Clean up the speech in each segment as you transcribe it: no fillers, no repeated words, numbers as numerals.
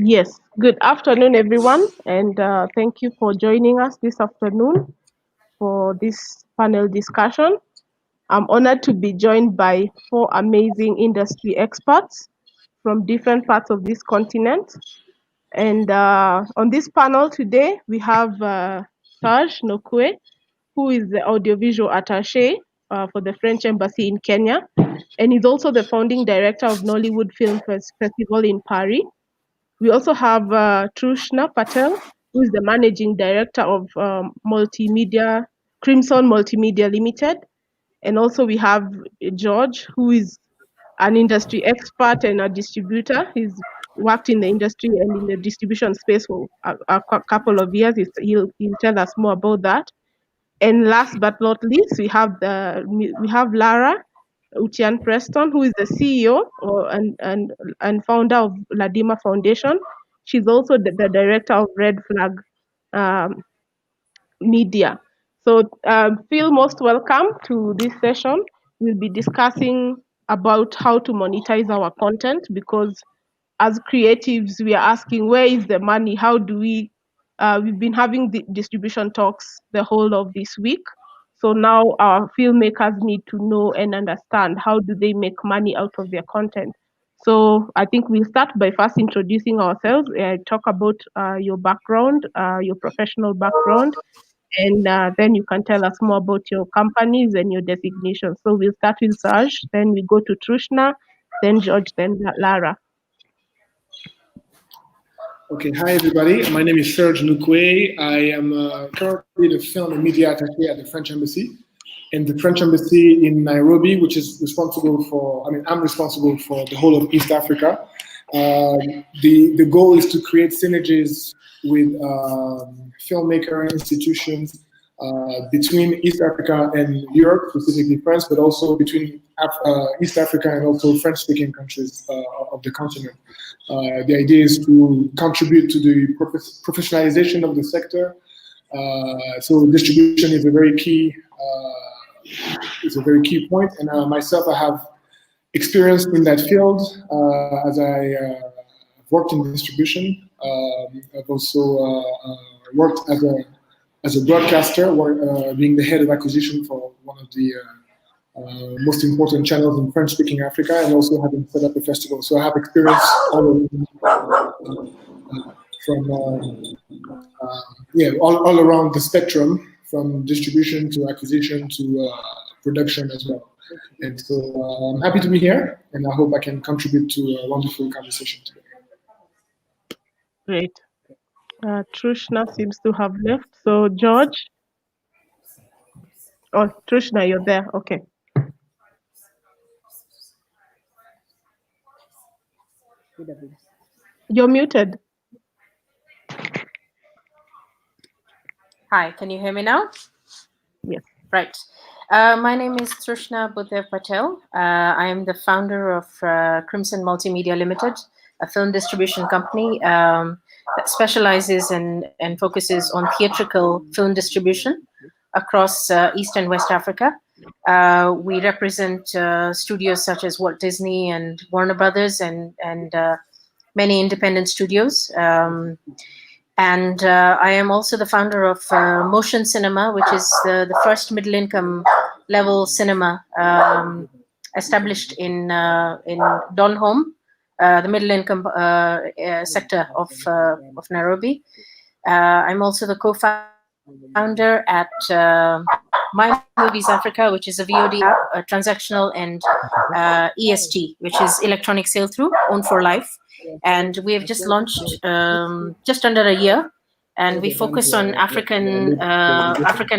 Yes, good afternoon, everyone, and thank you for joining us this afternoon for this panel discussion. I'm honored to be joined by four amazing industry experts from different parts of this continent. And on this panel today, we have Serge Nokwe, who is the audiovisual attaché for the French Embassy in Kenya, and he's also the founding director of Nollywood Film Festival in Paris. We also have Trushna Patel, who is the managing director of multimedia, Crimson Multimedia Limited. And also we have George, who is an industry expert and a distributor. He's worked in the industry and in the distribution space for a couple of years. He'll tell us more about that. And last but not least, we have Lara Utian Preston, who is the CEO and founder of Ladima Foundation. She's also the director of Red Flag um, Media. So feel most welcome to this session. We'll be discussing about how to monetize our content, because as creatives, we are asking, where is the money? How do we've been having the distribution talks the whole of this week. So now our filmmakers need to know and understand, how do they make money out of their content. So I think we'll start by first introducing ourselves, talk about your background, your professional background, and then you can tell us more about your companies and your designations. So we'll start with Saj, then we go to Trushna, then George, then Lara. Okay, hi everybody. My name is Serge Nukwe. I am currently the film and media attaché at the French Embassy. And the French Embassy in Nairobi, which is responsible for, I'm responsible for the whole of East Africa. The goal is to create synergies with filmmaker institutions between East Africa and Europe, specifically France, but also between East Africa and also French-speaking countries of the continent. The idea is to contribute to the professionalization of the sector. So distribution is a very key point, and myself, I have experience in that field as I worked in distribution. I've also worked as a broadcaster, being the head of acquisition for one of the most important channels in French-speaking Africa, and also having set up a festival. So I have experience all around the spectrum, from distribution to acquisition to production as well. And so I'm happy to be here, and I hope I can contribute to a wonderful conversation today. Great. Trushna seems to have left. So George? Oh, Trushna, you're there. Okay. You're muted. Hi, can you hear me now? Yes. Right. My name is Trushna Patel. I am the founder of Crimson Multimedia Limited, a film distribution company that specializes and focuses on theatrical film distribution across East and West Africa. We represent studios such as Walt Disney and Warner Brothers and many independent studios. And I am also the founder of Motion Cinema, which is the first middle-income level cinema established in Donholm, the middle-income sector of Nairobi. I'm also the co-founder at My Movies Africa, which is a VOD app, a transactional, and EST, which is electronic sale-through, owned for life. And we have just launched just under a year, and we focus on African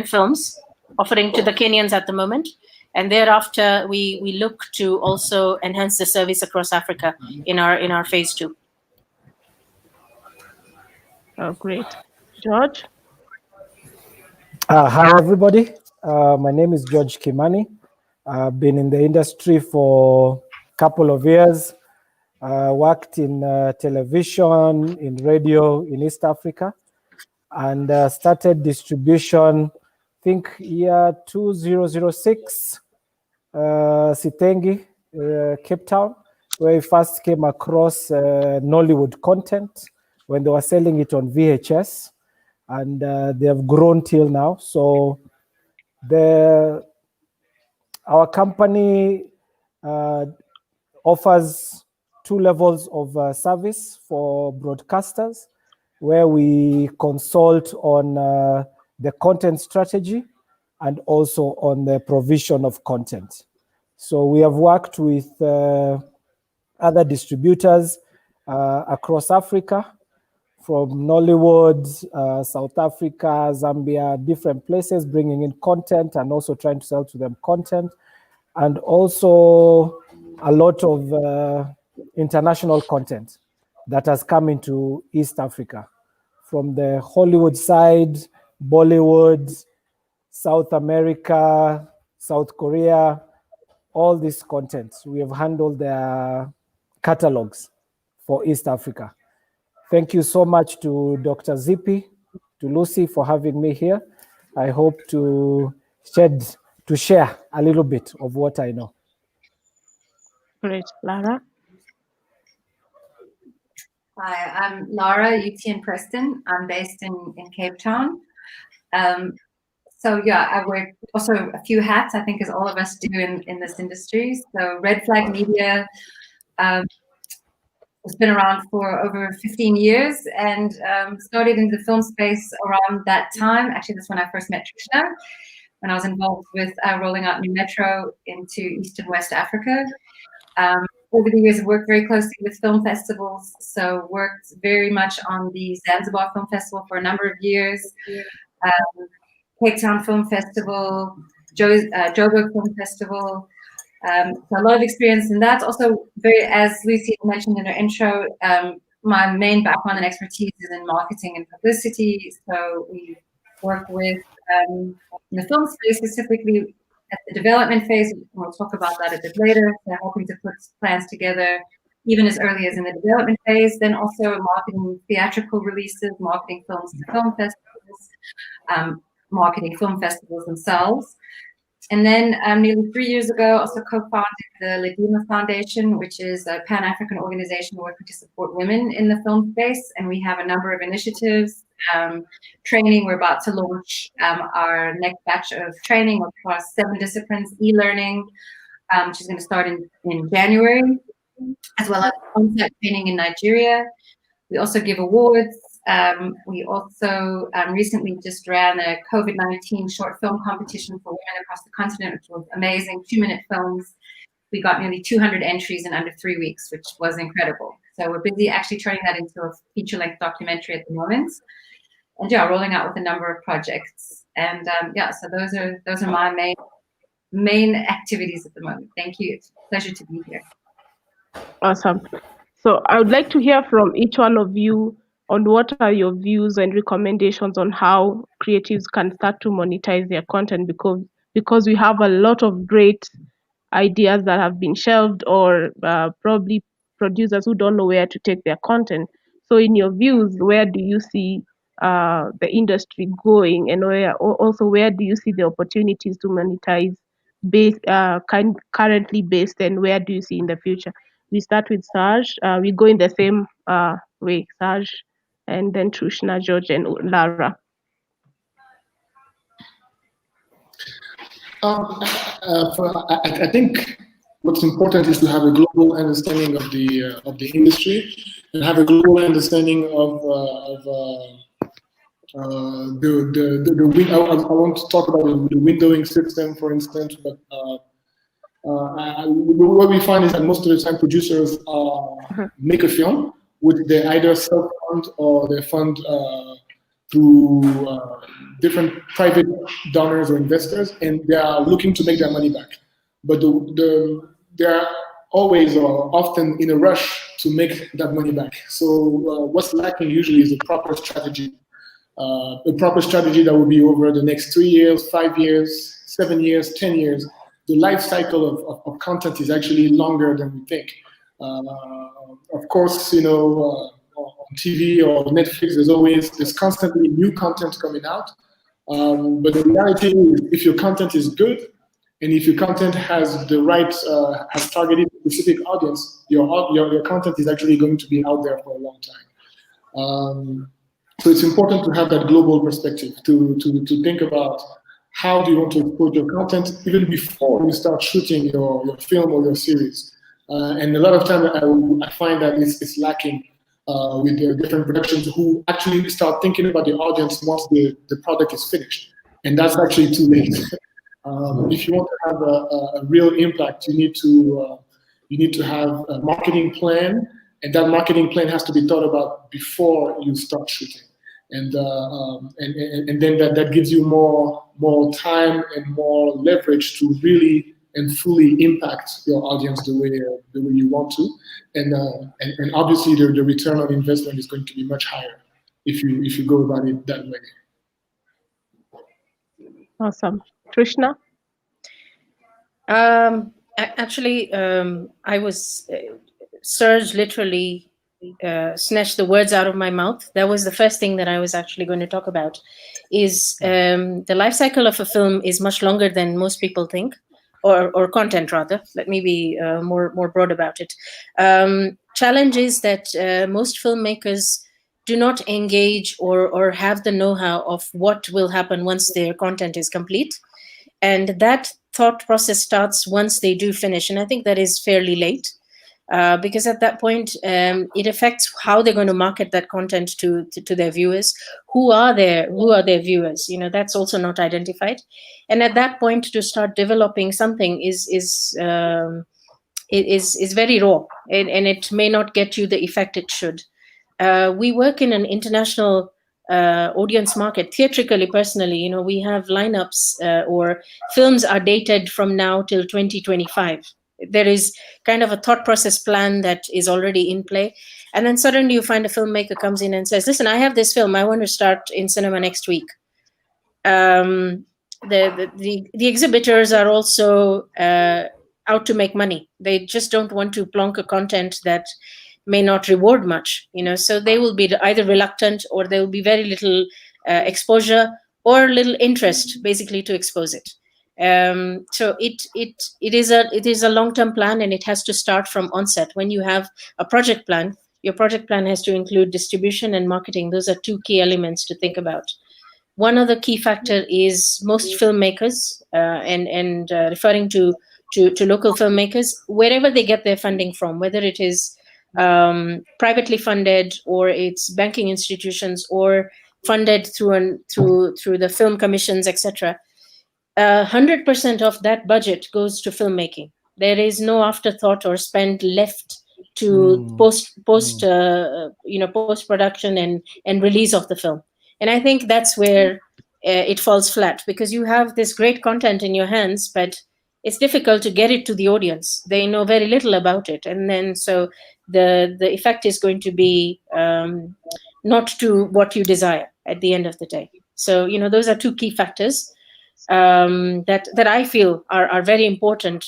films, offering to the Kenyans at the moment. And thereafter, we look to also enhance the service across Africa in our phase 2. Oh, great. George? Hi, everybody. My name is George Kimani. I've been in the industry for a couple of years. Worked in television, in radio in East Africa, and started distribution, I think year 2006, Sitengi, Cape Town. It where we first came across Nollywood content when they were selling it on VHS, and they have grown till now. So our company offers 2 levels of service for broadcasters, where we consult on the content strategy and also on the provision of content. So we have worked with other distributors across Africa, from Nollywood, South Africa, Zambia, different places, bringing in content and also trying to sell to them content, and also a lot of international content that has come into East Africa, from the Hollywood side, Bollywood, South America, South Korea, all this content. We have handled their catalogs for East Africa. Thank you so much to Dr. Zippy, to Lucy for having me here. I hope to share a little bit of what I know. Great. Lara? Hi, I'm Lara Utian Preston. I'm based in Cape Town. So yeah, I wear also a few hats, I think, as all of us do in this industry. So Red Flag Media has been around for over 15 years and started in the film space around that time. Actually, that's when I first met Trishna, when I was involved with rolling out New Metro into East and West Africa. Over the years, I've worked very closely with film festivals, so worked very much on the Zanzibar Film Festival for a number of years, Cape Town Film Festival, Joburg Film Festival. So a lot of experience in that. Also, as Lucy mentioned in her intro, my main background and expertise is in marketing and publicity. So we work with, in the film space, specifically at the development phase. We'll talk about that a bit later. So helping to put plans together even as early as in the development phase. Then also marketing theatrical releases, marketing films to film festivals, marketing film festivals themselves. And then nearly 3 years ago, also co-founded the Ledima Foundation, which is a Pan-African organization working to support women in the film space. And we have a number of initiatives, training. We're about to launch our next batch of training across 7 disciplines, e-learning, which is going to start in January, as well as on-site training in Nigeria. We also give awards. We also recently just ran a COVID-19 short film competition for women across the continent, which was amazing, 2-minute films. We got nearly 200 entries in under 3 weeks, which was incredible. So we're busy actually turning that into a feature-length documentary at the moment. And yeah, rolling out with a number of projects. And yeah, so those are my main activities at the moment. Thank you. It's a pleasure to be here. Awesome. So I would like to hear from each one of you on what are your views and recommendations on how creatives can start to monetize their content, because we have a lot of great ideas that have been shelved, or probably producers who don't know where to take their content. So in your views, where do you see the industry going, and where do you see the opportunities to monetize currently based, and where do you see in the future? We start with Saj. We go in the same way, Saj, and then Trishna, George, and Lara. I think what's important is to have a global understanding of the industry, and have a global understanding of I want to talk about the windowing system, for instance, but what we find is that most of the time producers make a film, which they either self-fund or they fund through different private donors or investors, and they are looking to make their money back. But they are always or often in a rush to make that money back. So what's lacking usually is a proper strategy. A proper strategy that will be over the next 3 years, 5 years, 7 years, 10 years. The life cycle of content is actually longer than we think. Of course, on TV or Netflix, there's constantly new content coming out. But the reality is, if your content is good And if your content has the right, has targeted a specific audience, your content is actually going to be out there for a long time. So it's important to have that global perspective to think about how do you want to expose your content even before you start shooting your film or your series. And a lot of time I find that it's lacking with the different productions who actually start thinking about the audience once the product is finished. And that's actually too late. If you want to have a real impact, you need to have a marketing plan, and that marketing plan has to be thought about before you start shooting. And then that gives you more time and more leverage to really and fully impact your audience the way you want to, and obviously the return on investment is going to be much higher if you go about it that way. Awesome. Trishna? Actually, I was Serge literally snatched the words out of my mouth. That was the first thing that I was actually going to talk about. Is the life cycle of a film is much longer than most people think, or content rather. Let me be more broad about it. Challenge is that most filmmakers do not engage or have the know-how of what will happen once their content is complete, and that thought process starts once they do finish, and I think that is fairly late. Because at that point, it affects how they're going to market that content to their viewers. Who are their viewers? That's also not identified. And at that point, to start developing something is very raw, and it may not get you the effect it should. We work in an international audience market. Theatrically, personally, we have lineups or films are dated from now till 2025. There is kind of a thought process plan that is already in play. And then suddenly you find a filmmaker comes in and says, listen, I have this film. I want to start in cinema next week. The exhibitors are also out to make money. They just don't want to plonk a content that may not reward much, so they will be either reluctant, or there will be very little exposure or little interest basically to expose it. So it is a long-term plan, and it has to start from onset. When you have a project plan, your project plan has to include distribution and marketing. Those are two key elements to think about. One other key factor is most filmmakers, and referring to local filmmakers, wherever they get their funding from, whether it is privately funded, or it's banking institutions, or funded through the film commissions, etc. 100% of that budget goes to filmmaking. There is no afterthought or spend left to post production and release of the film. And I think that's where it falls flat, because you have this great content in your hands, but it's difficult to get it to the audience. They know very little about it, and then so the effect is going to be not to what you desire at the end of the day. So those are two key factors that I feel are very important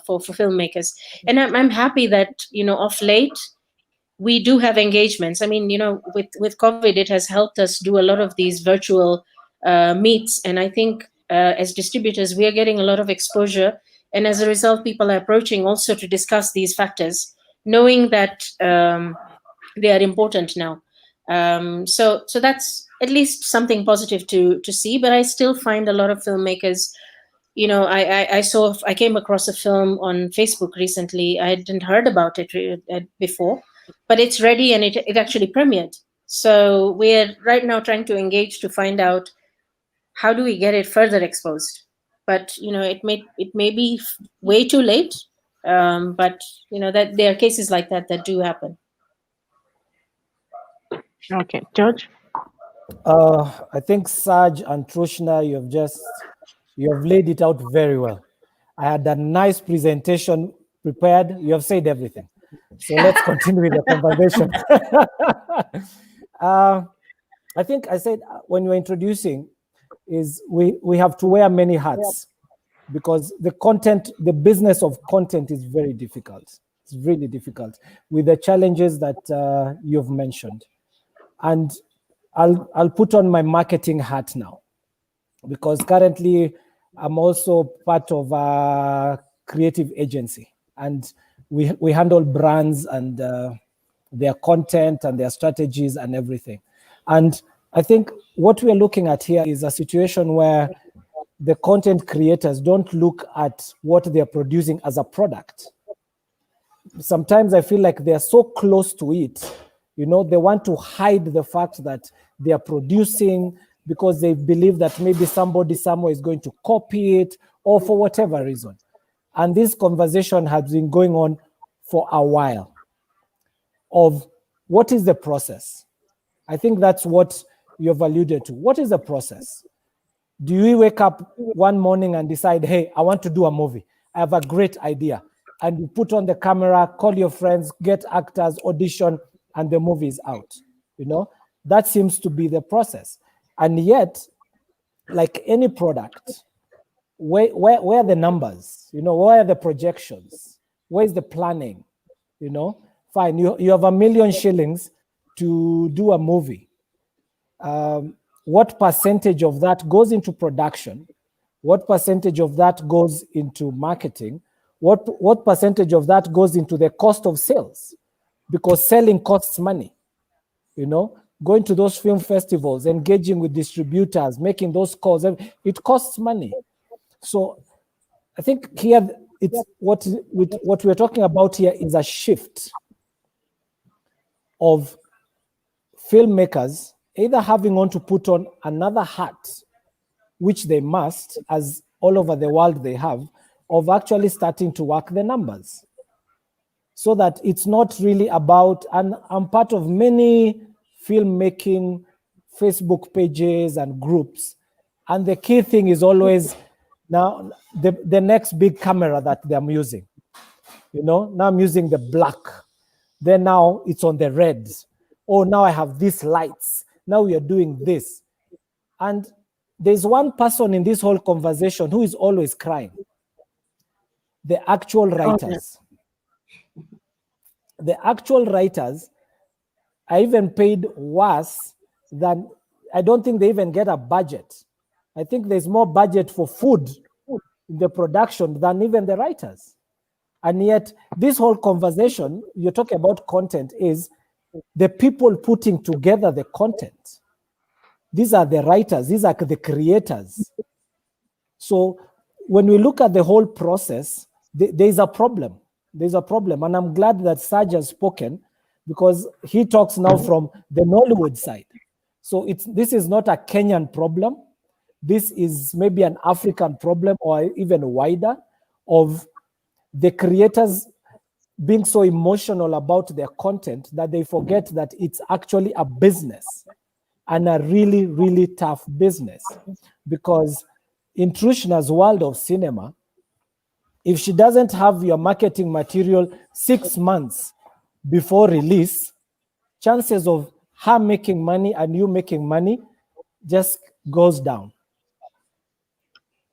for filmmakers. And I'm happy that of late we do have engagements. I mean, with COVID, it has helped us do a lot of these virtual meets, and I think as distributors we are getting a lot of exposure, and as a result people are approaching also to discuss these factors, knowing that they are important now. So that's at least something positive to see. But I still find a lot of filmmakers, I came across a film on Facebook recently. I hadn't heard about it before, but it's ready and it actually premiered. So we're right now trying to engage to find out how do we get it further exposed. But it may be way too late, but that there are cases like that do happen. Okay, George? I think Saj and Trishna, you have laid it out very well. I had a nice presentation prepared. You have said everything. So let's continue with the conversation. I think I said when you're introducing is we have to wear many hats, because the business of content is very difficult. It's really difficult with the challenges that you've mentioned. And I'll put on my marketing hat now, because currently I'm also part of a creative agency, and we handle brands and their content and their strategies and everything. And I think what we're looking at here is a situation where the content creators don't look at what they're producing as a product. Sometimes I feel like they're so close to it, you know, they want to hide the fact that they are producing because they believe that maybe somebody somewhere is going to copy it or for whatever reason. And this conversation has been going on for a while of what is the process. I think that's what you've alluded to. What is the process? Do you wake up one morning and decide, hey, I want to do a movie. I have a great idea. And you put on the camera, call your friends, get actors, audition, and the movie is out. You know, that seems to be the process. And yet, like any product, where are the numbers? You know, where are the projections? Where's the planning? You know, fine, you have $1 million shillings to do a movie. What percentage of that goes into production? What percentage of that goes into marketing? What percentage of that goes into the cost of sales? Because selling costs money, you know, going to those film festivals, engaging with distributors, making those calls, it costs money. So I think here, it's what we're talking about here is a shift of filmmakers either having on to put on another hat, which they must, as all over the world they have, of actually starting to work the numbers. So that it's not really about, and I'm part of many filmmaking Facebook pages and groups, and the key thing is always now the next big camera that I'm using. You know, now I'm using the black. Then now it's on the red. Oh, now I have these lights. Now we are doing this. And there's one person in this whole conversation who is always crying. The actual writers. Okay. The actual writers are even paid worse than, I don't think they even get a budget. I think there's more budget for food in the production than even the writers. And yet, this whole conversation, you're talking about content, is the people putting together the content. These are the writers, these are the creators. So when we look at the whole process, there's a problem. There's a problem. And I'm glad that Saj has spoken, because he talks now from the Nollywood side. So this is not a Kenyan problem. This is maybe an African problem, or even wider, of the creators being so emotional about their content that they forget that it's actually a business, and a really, really tough business. Because in Trishna's world of cinema, if she doesn't have your marketing material 6 months before release, chances of her making money and you making money just goes down.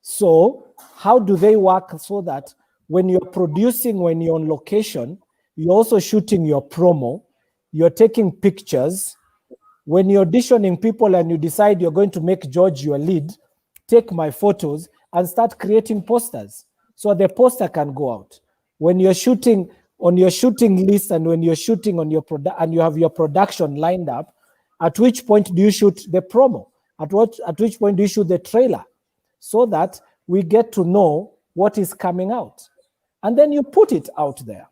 So how do they work so that when you're producing, when you're on location, you're also shooting your promo, you're taking pictures. When you're auditioning people and you decide you're going to make George your lead, take my photos and start creating posters so the poster can go out. When you're shooting on your shooting list and when you're shooting on your and you have your production lined up, at which point do you shoot the promo? At which point do you shoot the trailer? So that we get to know what is coming out. And then you put it out there.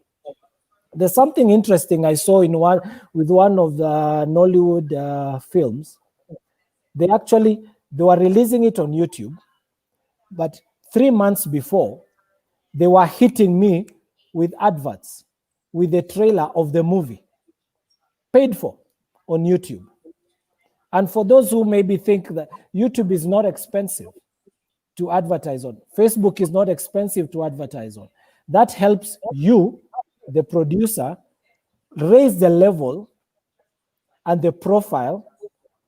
There's something interesting I saw with one of the Nollywood films. They were releasing it on YouTube, but 3 months before, they were hitting me with adverts, with the trailer of the movie, paid for on YouTube. And for those who maybe think that YouTube is not expensive to advertise on, Facebook is not expensive to advertise on, that helps you, the producer, raise the level and the profile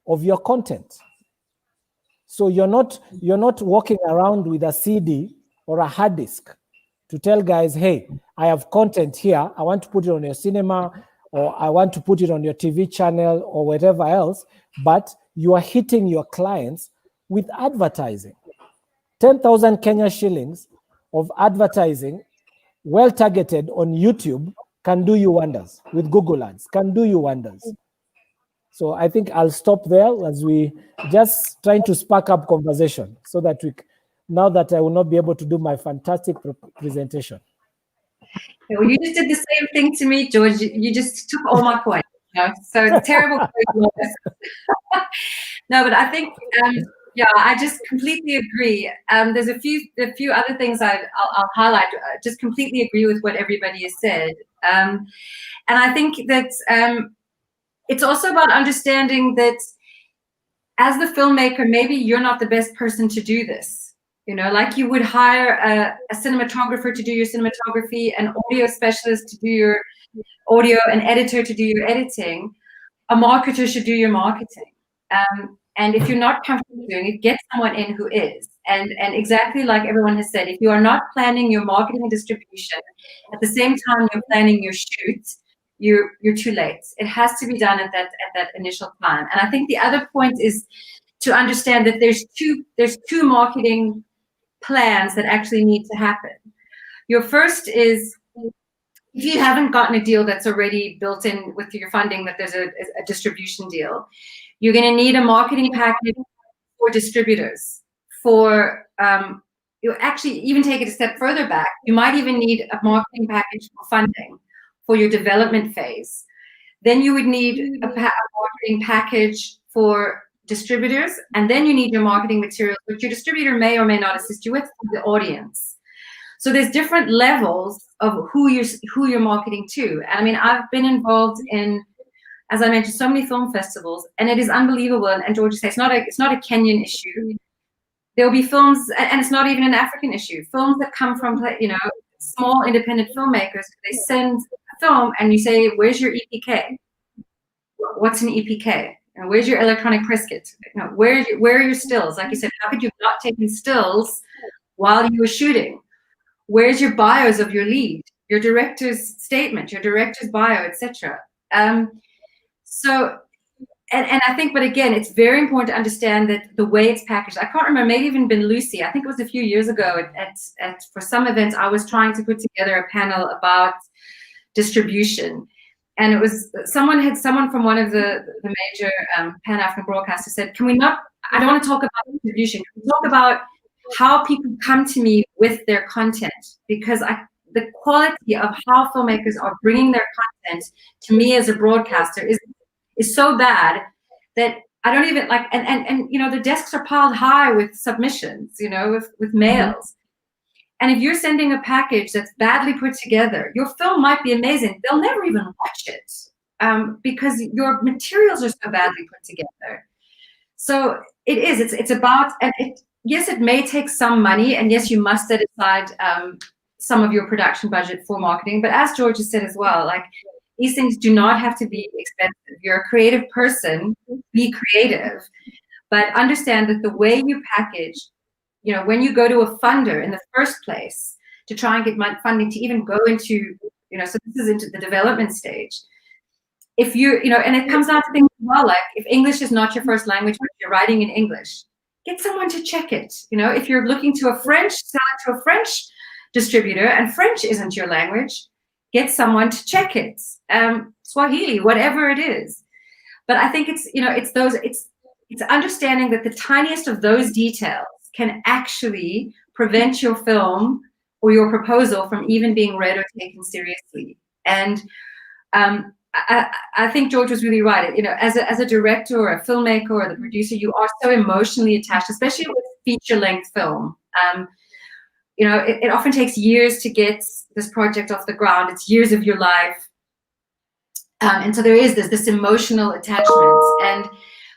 of your content. So you're not walking around with a CD or a hard disk to tell guys, hey, I have content here, I want to put it on your cinema, or I want to put it on your TV channel or whatever else, but you are hitting your clients with advertising. 10,000 Kenya shillings of advertising, well targeted on YouTube, can do you wonders. With Google Ads, can do you wonders. So I think I'll stop there as we just trying to spark up conversation so that now that I will not be able to do my fantastic presentation. Well, you just did the same thing to me, George. You just took all my points. So terrible. No, but I think, yeah, I just completely agree. There's a few other things I'll highlight. Just completely agree with what everybody has said. And I think that it's also about understanding that as the filmmaker, maybe you're not the best person to do this. Like you would hire a cinematographer to do your cinematography, an audio specialist to do your audio, an editor to do your editing. A marketer should do your marketing. And if you're not comfortable doing it, get someone in who is. And exactly like everyone has said, if you are not planning your marketing and distribution at the same time you're planning your shoot, you're too late. It has to be done at that initial time. And I think the other point is to understand that there's two marketing plans that actually need to happen. Your first is, if you haven't gotten a deal that's already built in with your funding, that there's a distribution deal, you're going to need a marketing package for distributors. You actually even take it a step further back. You might even need a marketing package for funding for your development phase. Then you would need a marketing package for distributors, and then you need your marketing materials, which your distributor may or may not assist you with, for the audience. So there's different levels of who you're marketing to. And I mean, I've been involved in, as I mentioned, so many film festivals, and it is unbelievable. And George says it's not a Kenyan issue. There'll be films, and it's not even an African issue. Films that come from, small independent filmmakers, they send a film, and you say, "Where's your EPK? What's an EPK? Where's your electronic press kit? Where are your stills?" Like you said, how could you not taken stills while you were shooting? Where's your bios of your lead, your director's statement, your director's bio, etc.? So, and I think, but again, it's very important to understand that the way it's packaged. I can't remember, maybe even been Lucy. I think it was a few years ago for some events, I was trying to put together a panel about distribution. And it was someone from one of the major Pan-African broadcasters said, "Can we not, I don't want to talk about distribution, can we talk about how people come to me with their content?" Because the quality of how filmmakers are bringing their content to me as a broadcaster is so bad that I don't even like, and the desks are piled high with submissions, with mails. And if you're sending a package that's badly put together, your film might be amazing. They'll never even watch it because your materials are so badly put together. So it's about, and yes, it may take some money, and yes, you must set aside some of your production budget for marketing. But as George has said as well, like, these things do not have to be expensive. You're a creative person, be creative, but understand that the way you package, when you go to a funder in the first place to try and get funding to even go into, so this is into the development stage. If you, and it comes down to things as well, like if English is not your first language, but you're writing in English, get someone to check it. If you're looking to sell it to a French distributor and French isn't your language, get someone to check it. Swahili, whatever it is. But I think it's understanding that the tiniest of those details can actually prevent your film or your proposal from even being read or taken seriously. And I think George was really right. As a director or a filmmaker or the producer, you are so emotionally attached, especially with feature-length film. It often takes years to get this project off the ground. It's years of your life. And so there is this emotional attachment.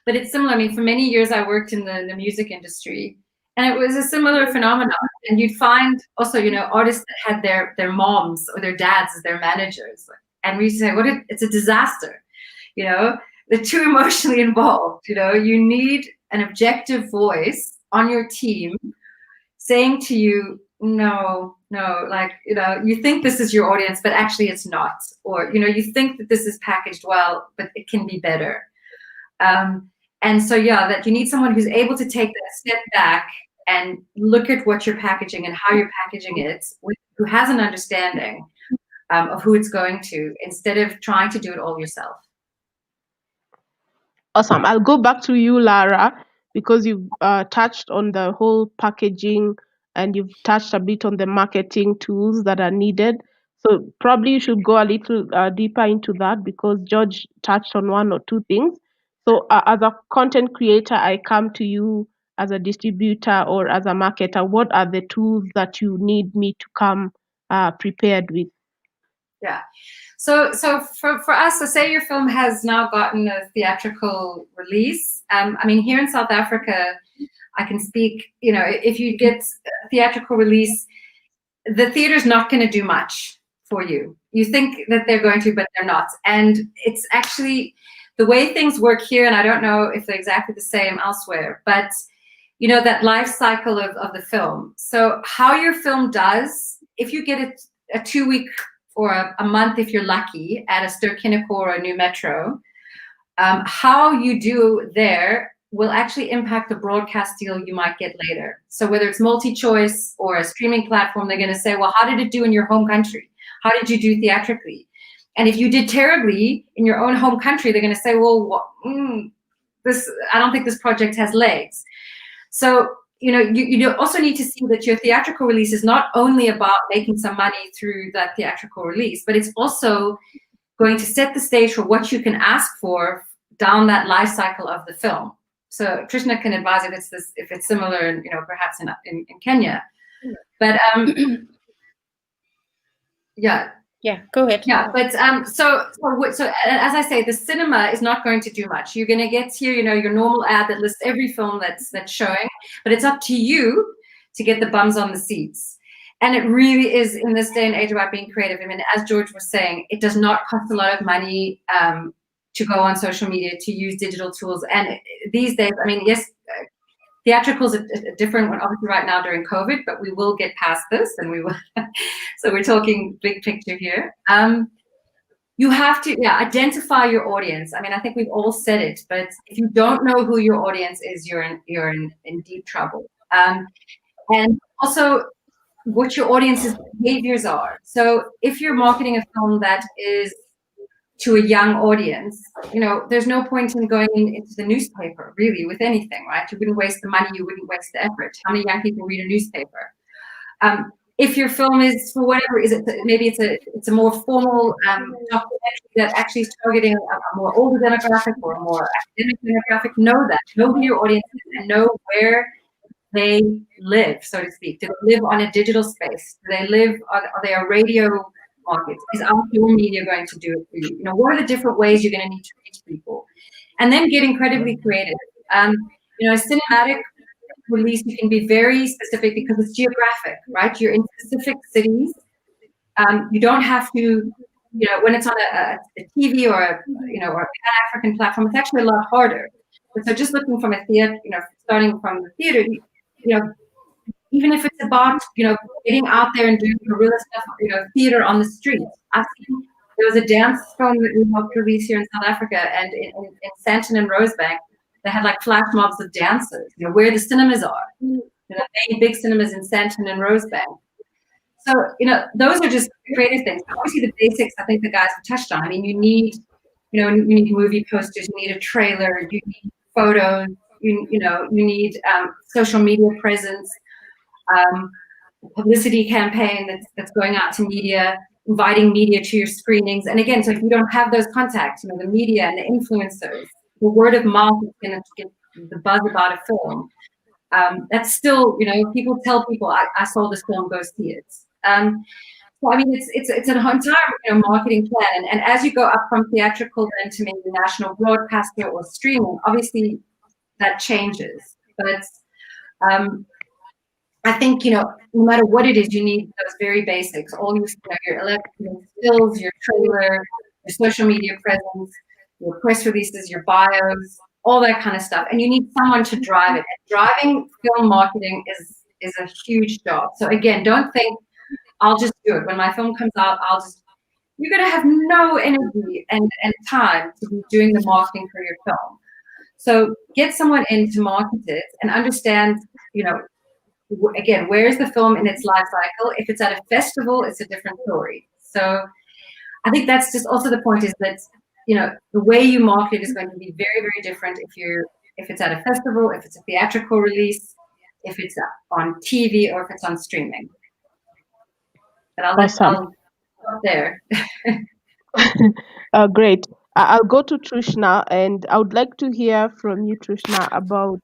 But it's similar. I mean, for many years, I worked in the music industry, and it was a similar phenomenon. And you'd find also, artists that had their moms or their dads as their managers. And we used to say, it's a disaster. They're too emotionally involved. You need an objective voice on your team saying to you, no, like, you think this is your audience, but actually it's not. Or, you think that this is packaged well, but it can be better. And so, yeah, that you need someone who's able to take that step back and look at what you're packaging and how you're packaging it, who has an understanding of who it's going to, instead of trying to do it all yourself. Awesome. I'll go back to you, Lara, because you've touched on the whole packaging and you've touched a bit on the marketing tools that are needed. So probably you should go a little deeper into that, because George touched on one or two things. So as a content creator, I come to you as a distributor or as a marketer. What are the tools that you need me to come prepared with? Yeah. So for us, so say your film has now gotten a theatrical release. I mean, here in South Africa, I can speak, you know, if you get a theatrical release, the theater's not going to do much for you. You think that they're going to, but they're not. And it's actually the way things work here, and I don't know if they're exactly the same elsewhere, but you know, that life cycle of the film. So how your film does, if you get a 2-week or a month, if you're lucky, at a Ster-Kinekor or a New Metro, how you do there will actually impact the broadcast deal you might get later. So whether it's multi-choice or a streaming platform, they're going to say, well, how did it do in your home country? How did you do theatrically? And if you did terribly in your own home country, they're going to say, well, I don't think this project has legs. So, you know, you also need to see that your theatrical release is not only about making some money through that theatrical release, but it's also going to set the stage for what you can ask for down that life cycle of the film. So Trishna can advise if it's similar, you know, perhaps in Kenya. But yeah. Yeah, go ahead. Yeah, but so as I say, the cinema is not going to do much. You're going to get here, you know, your normal ad that lists every film that's showing, but it's up to you to get the bums on the seats. And it really is, in this day and age, about being creative. I mean, as George was saying, it does not cost a lot of money to go on social media, to use digital tools. And these days, I mean, yes, theatricals are a different one, obviously, right now during COVID, but we will get past this, and we will. So we're talking big picture here. You have to identify your audience. I mean, I think we've all said it, but if you don't know who your audience is, you're in deep trouble. And also, what your audience's behaviors are. So if you're marketing a film that is to a young audience, you know, there's no point in going into the newspaper, really, with anything, right? You wouldn't waste the money, you wouldn't waste the effort. How many young people read a newspaper? If your film is, for whatever, maybe it's a more formal documentary that actually is targeting a more older demographic or a more academic demographic, know who your audience is and know where they live, so to speak. Do they live on a digital space? Do they live on, are they a radio market? Is outdoor media going to do it for you? You know, what are the different ways you're going to need to reach people? And then get incredibly creative. You know, a cinematic release, you can be very specific because it's geographic, right? You're in specific cities. You don't have to, you know, when it's on a TV or a Pan-African platform, it's actually a lot harder. But so just looking from a theater, you know, starting from the theater, you know, even if it's about, you know, getting out there and doing guerrilla stuff, you know, theater on the street. There was a dance film that we helped release here in South Africa, and in Sandton and Rosebank, they had like flash mobs of dancers, you know, where the cinemas are. You know, many big cinemas in Sandton and Rosebank. So, you know, those are just creative things. Obviously, the basics, I think the guys have touched on. I mean, you need movie posters, you need a trailer, you need photos, you need social media presence, publicity campaign that's going out to media, inviting media to your screenings. And again, so if you don't have those contacts, you know, the media and the influencers, the word of mouth is going to get the buzz about a film. That's still, you know, people tell people, I saw this film, go see it. So I mean, it's an entire, you know, marketing plan. And as you go up from theatrical then to maybe national broadcaster or streaming, obviously that changes. But I think, you know, no matter what it is, you need those very basics. All your electronic skills, your trailer, your social media presence, your press releases, your bios, all that kind of stuff. And you need someone to drive it. And driving film marketing is a huge job. So again, don't think I'll just do it. When my film comes out, you're going to have no energy and time to be doing the marketing for your film. So get someone in to market it and understand, you know, again, where is the film in its life cycle? If it's at a festival, it's a different story. So I think that's just also the point, is that, you know, the way you market is going to be very, very different if it's at a festival, if it's a theatrical release, if it's on TV, or if it's on streaming. But I'll Awesome. stop there. Great. I'll go to Trishna, and I would like to hear from you, Trishna, about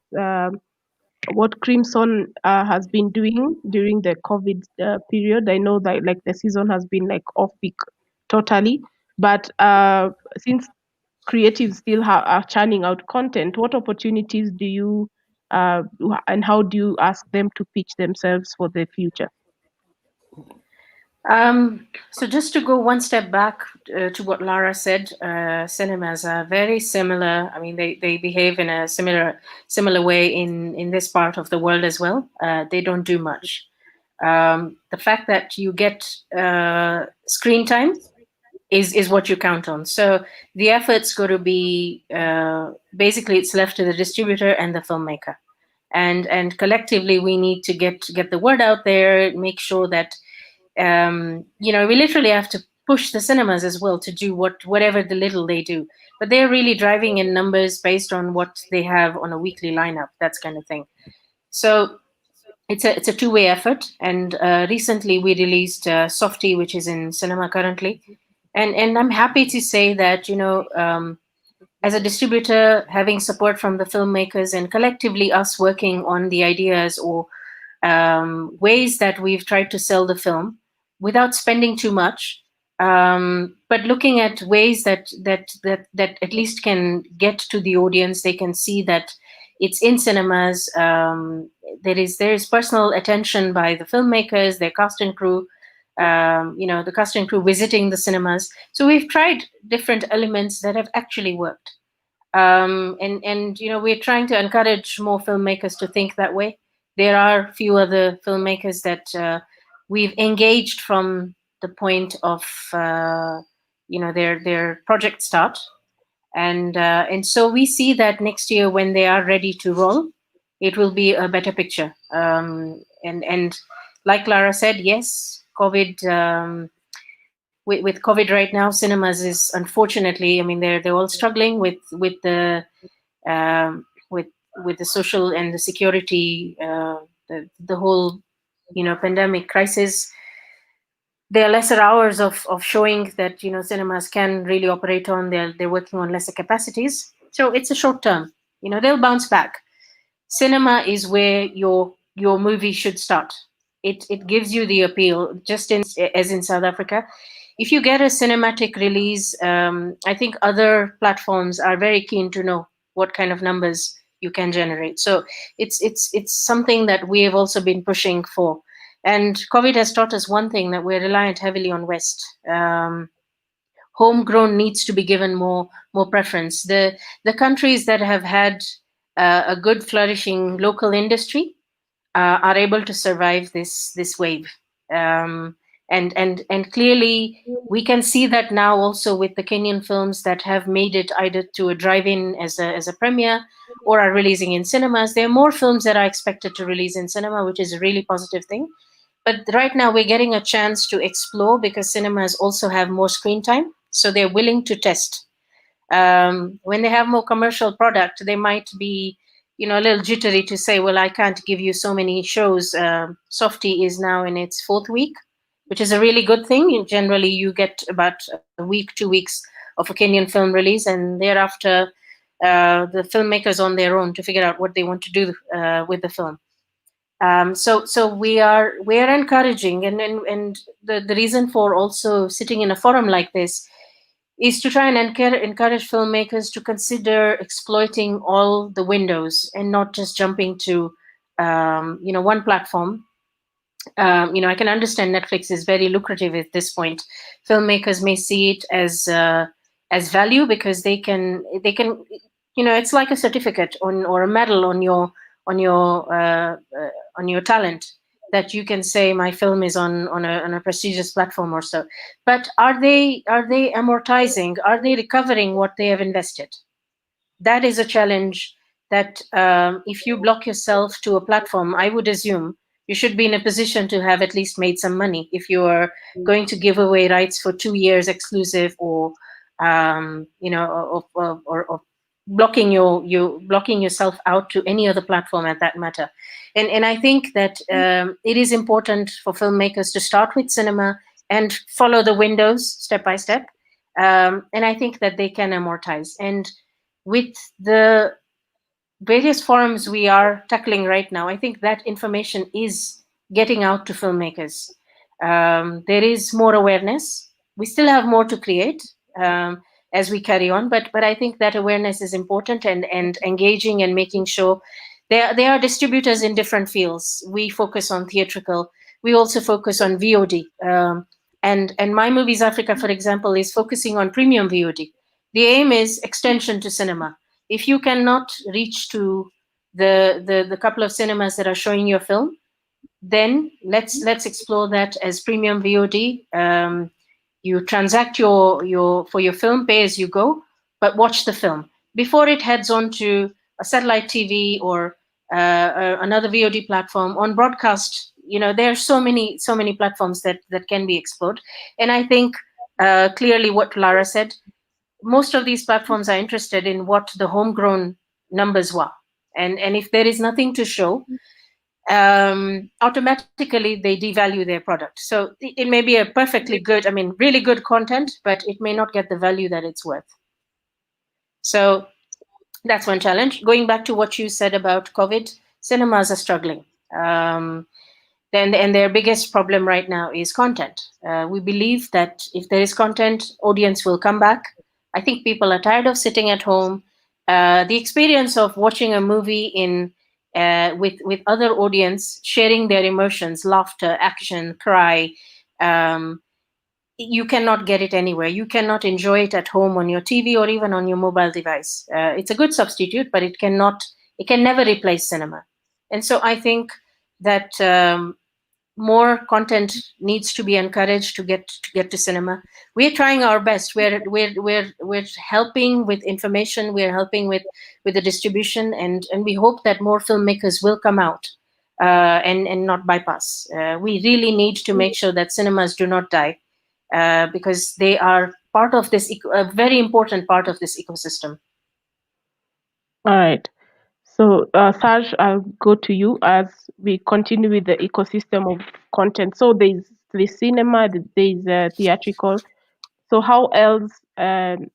what Crimson has been doing during the COVID period. I know that like the season has been like off peak totally, but since creatives still are churning out content, what opportunities do you and how do you ask them to pitch themselves for the future? So just to go one step back to what Lara said, cinemas are very similar. I mean, they behave in a similar way in this part of the world as well. They don't do much. The fact that you get screen time is what you count on. So the effort's got to be basically it's left to the distributor and the filmmaker, and collectively we need to get the word out there, make sure that we literally have to push the cinemas as well to do whatever the little they do, but they're really driving in numbers based on what they have on a weekly lineup, that's kind of thing. So it's a two-way effort, and recently we released Softy, which is in cinema currently, and I'm happy to say that as a distributor, having support from the filmmakers and collectively us working on the ideas or ways that we've tried to sell the film without spending too much, but looking at ways that at least can get to the audience. They can see that it's in cinemas. There is personal attention by the filmmakers, their cast and crew, the cast and crew visiting the cinemas. So we've tried different elements that have actually worked. And we're trying to encourage more filmmakers to think that way. There are a few other filmmakers that we've engaged from the point of their project start, and so we see that next year when they are ready to roll, it will be a better picture. And like Lara said, yes, COVID. With COVID right now, cinemas is unfortunately, I mean, they're all struggling with the social and the security, the whole pandemic crisis. There are lesser hours of showing that cinemas can really operate on. They're working on lesser capacities, so it's a short term. They'll bounce back. Cinema is where your movie should start. It gives you the appeal, just as in South Africa. If you get a cinematic release, I think other platforms are very keen to know what kind of numbers you can generate. So it's something that we have also been pushing for. And COVID has taught us one thing, that we're reliant heavily on West. Homegrown needs to be given more preference. The countries that have had a good flourishing local industry are able to survive this wave. And clearly we can see that now also with the Kenyan films that have made it either to a drive-in as a premiere or are releasing in cinemas. There are more films that are expected to release in cinema, which is a really positive thing. But right now we're getting a chance to explore because cinemas also have more screen time, so they're willing to test. When they have more commercial product, they might be a little jittery to say, well, I can't give you so many shows. Softy is now in its 4th week, which is a really good thing. Generally, you get about a week, 2 weeks of a Kenyan film release, and thereafter, the filmmakers on their own to figure out what they want to do with the film. So we are encouraging, and the reason for also sitting in a forum like this is to try and encourage filmmakers to consider exploiting all the windows and not just jumping to one platform. I can understand Netflix is very lucrative at this point. Filmmakers may see it as value because they can it's like a certificate or a medal on your talent, that you can say my film is on a prestigious platform or so. But are they amortizing? Are they recovering what they have invested? That is a challenge that if you block yourself to a platform, I would assume you should be in a position to have at least made some money if you are going to give away rights for 2 years exclusive, or or blocking yourself out to any other platform at that matter. And I think that it is important for filmmakers to start with cinema and follow the windows step by step. And I think that they can amortize. And with the various forums we are tackling right now, I think that information is getting out to filmmakers. There is more awareness. We still have more to create as we carry on, but I think that awareness is important, and engaging and making sure there are distributors in different fields. We focus on theatrical. We also focus on VOD. And My Movies Africa, for example, is focusing on premium VOD. The aim is extension to cinema. If you cannot reach to the couple of cinemas that are showing your film, then let's explore that as premium VOD. You transact your for your film, pay as you go, but watch the film before it heads on to a satellite TV or another VOD platform. On broadcast, there are so many platforms that can be explored. And I think clearly what Lara said, most of these platforms are interested in what the homegrown numbers were, and if there is nothing to show, automatically they devalue their product. So it may be a perfectly good, really good content, but it may not get the value that it's worth. So that's one challenge. Going back to what you said about COVID, cinemas are struggling. And their biggest problem right now is content. We believe that if there is content, audience will come back. I think people are tired of sitting at home. The experience of watching a movie with other audience, sharing their emotions, laughter, action, cry, you cannot get it anywhere. You cannot enjoy it at home on your TV or even on your mobile device. It's a good substitute, but it can never replace cinema. And so I think that more content needs to be encouraged to get to cinema. We're trying our best. We're helping with information. We're helping with the distribution, and we hope that more filmmakers will come out and not bypass. We really need to make sure that cinemas do not die, because they are part of this, a very important part of this ecosystem. All right. So, Saj, I'll go to you as we continue with the ecosystem of content. So there's the cinema, there's theatrical. So how else do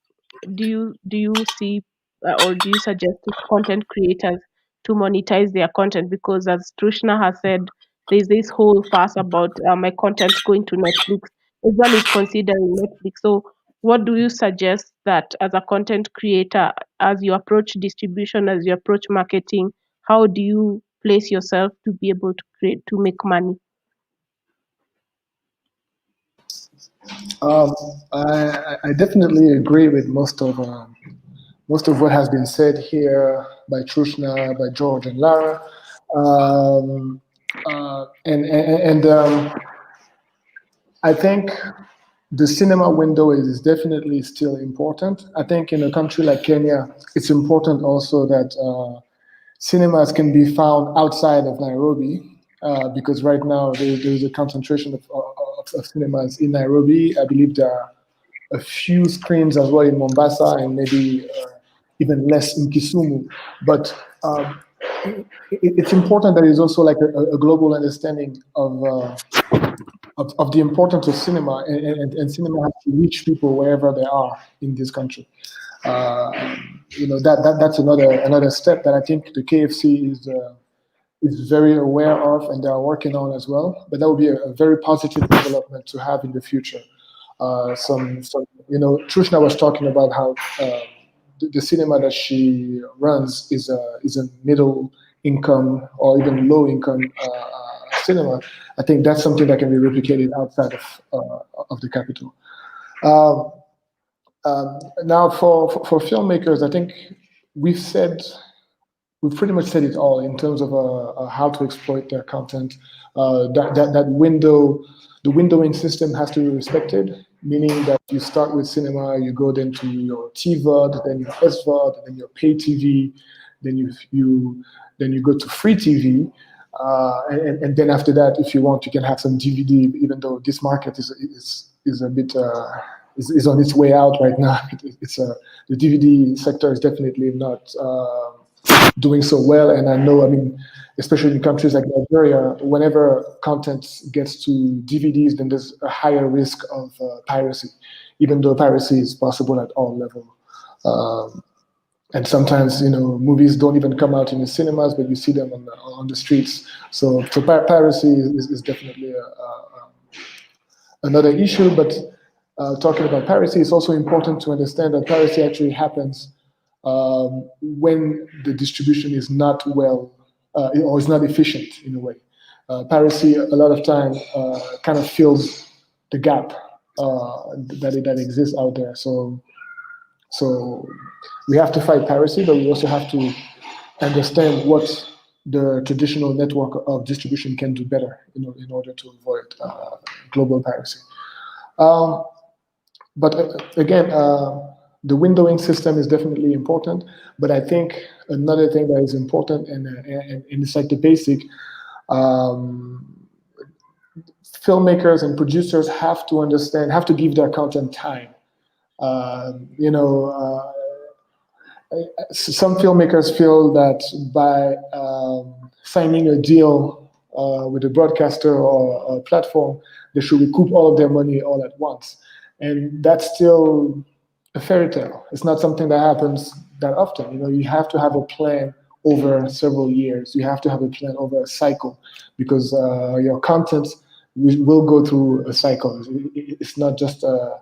you see or do you suggest to content creators to monetize their content? Because as Trishna has said, there's this whole fuss about my content going to Netflix. Everyone is considering Netflix. So what do you suggest that as a content creator, as you approach distribution, as you approach marketing, how do you place yourself to be able to make money? I definitely agree with most of what has been said here by Trushna, by George, and Lara. I think the cinema window is definitely still important. I think in a country like Kenya, it's important also that cinemas can be found outside of Nairobi, because right now there's a concentration of cinemas in Nairobi. I believe there are a few screens as well in Mombasa, and maybe even less in Kisumu. But it's important that there's also like a global understanding of the importance of cinema, and cinema has to reach people wherever they are in this country. That's another step that I think the KFC is very aware of, and they are working on as well. But that would be a very positive development to have in the future. Trushna was talking about how the cinema that she runs is a middle income or even low income cinema. I think that's something that can be replicated outside of the capital. Now, for filmmakers, I think we've pretty much said it all in terms of how to exploit their content. That window, the windowing system has to be respected, meaning that you start with cinema, you go then to your TVOD, then your SVOD, then your pay TV, then you go to free TV. And then after that, if you want, you can have some DVD. Even though this market is a bit is on its way out right now. The DVD sector is definitely not doing so well. And I know, I mean, especially in countries like Nigeria, whenever content gets to DVDs, then there's a higher risk of piracy, even though piracy is possible at all levels. And sometimes, movies don't even come out in the cinemas, but you see them on the streets. So piracy is definitely another issue. But talking about piracy, it's also important to understand that piracy actually happens when the distribution is not well or is not efficient in a way. Piracy a lot of time kind of fills the gap that exists out there. So we have to fight piracy, but we also have to understand what the traditional network of distribution can do better in order to avoid global piracy. But again, the windowing system is definitely important. But I think another thing that is important, and it's like the basic, filmmakers and producers have to understand, have to give their content time. Some filmmakers feel that by signing a deal with a broadcaster or a platform, they should recoup all of their money all at once. And that's still a fairy tale. It's not something that happens that often. You have to have a plan over several years. You have to have a plan over a cycle, because your content will go through a cycle. It's not just a